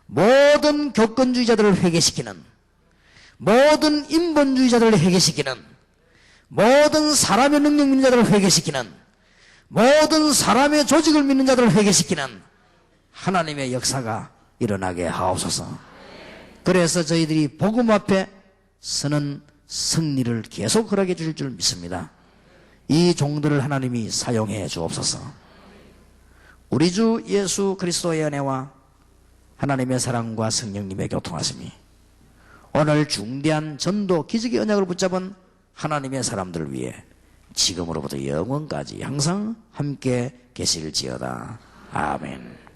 모든 교권주의자들을 회개시키는 모든 인본주의자들을 회개시키는 모든 사람의 능력 믿는 자들을 회개시키는 모든 사람의 조직을 믿는 자들을 회개시키는 하나님의 역사가 일어나게 하옵소서. 그래서 저희들이 복음 앞에 서는 승리를 계속 허락해 주실 줄 믿습니다. 이 종들을 하나님이 사용해 주옵소서. 우리 주 예수 그리스도의 은혜와 하나님의 사랑과 성령님의 교통하심이 오늘 중대한 전도 기적의 언약을 붙잡은 하나님의 사람들을 위해 지금으로부터 영원까지 항상 함께 계실지어다. 아멘.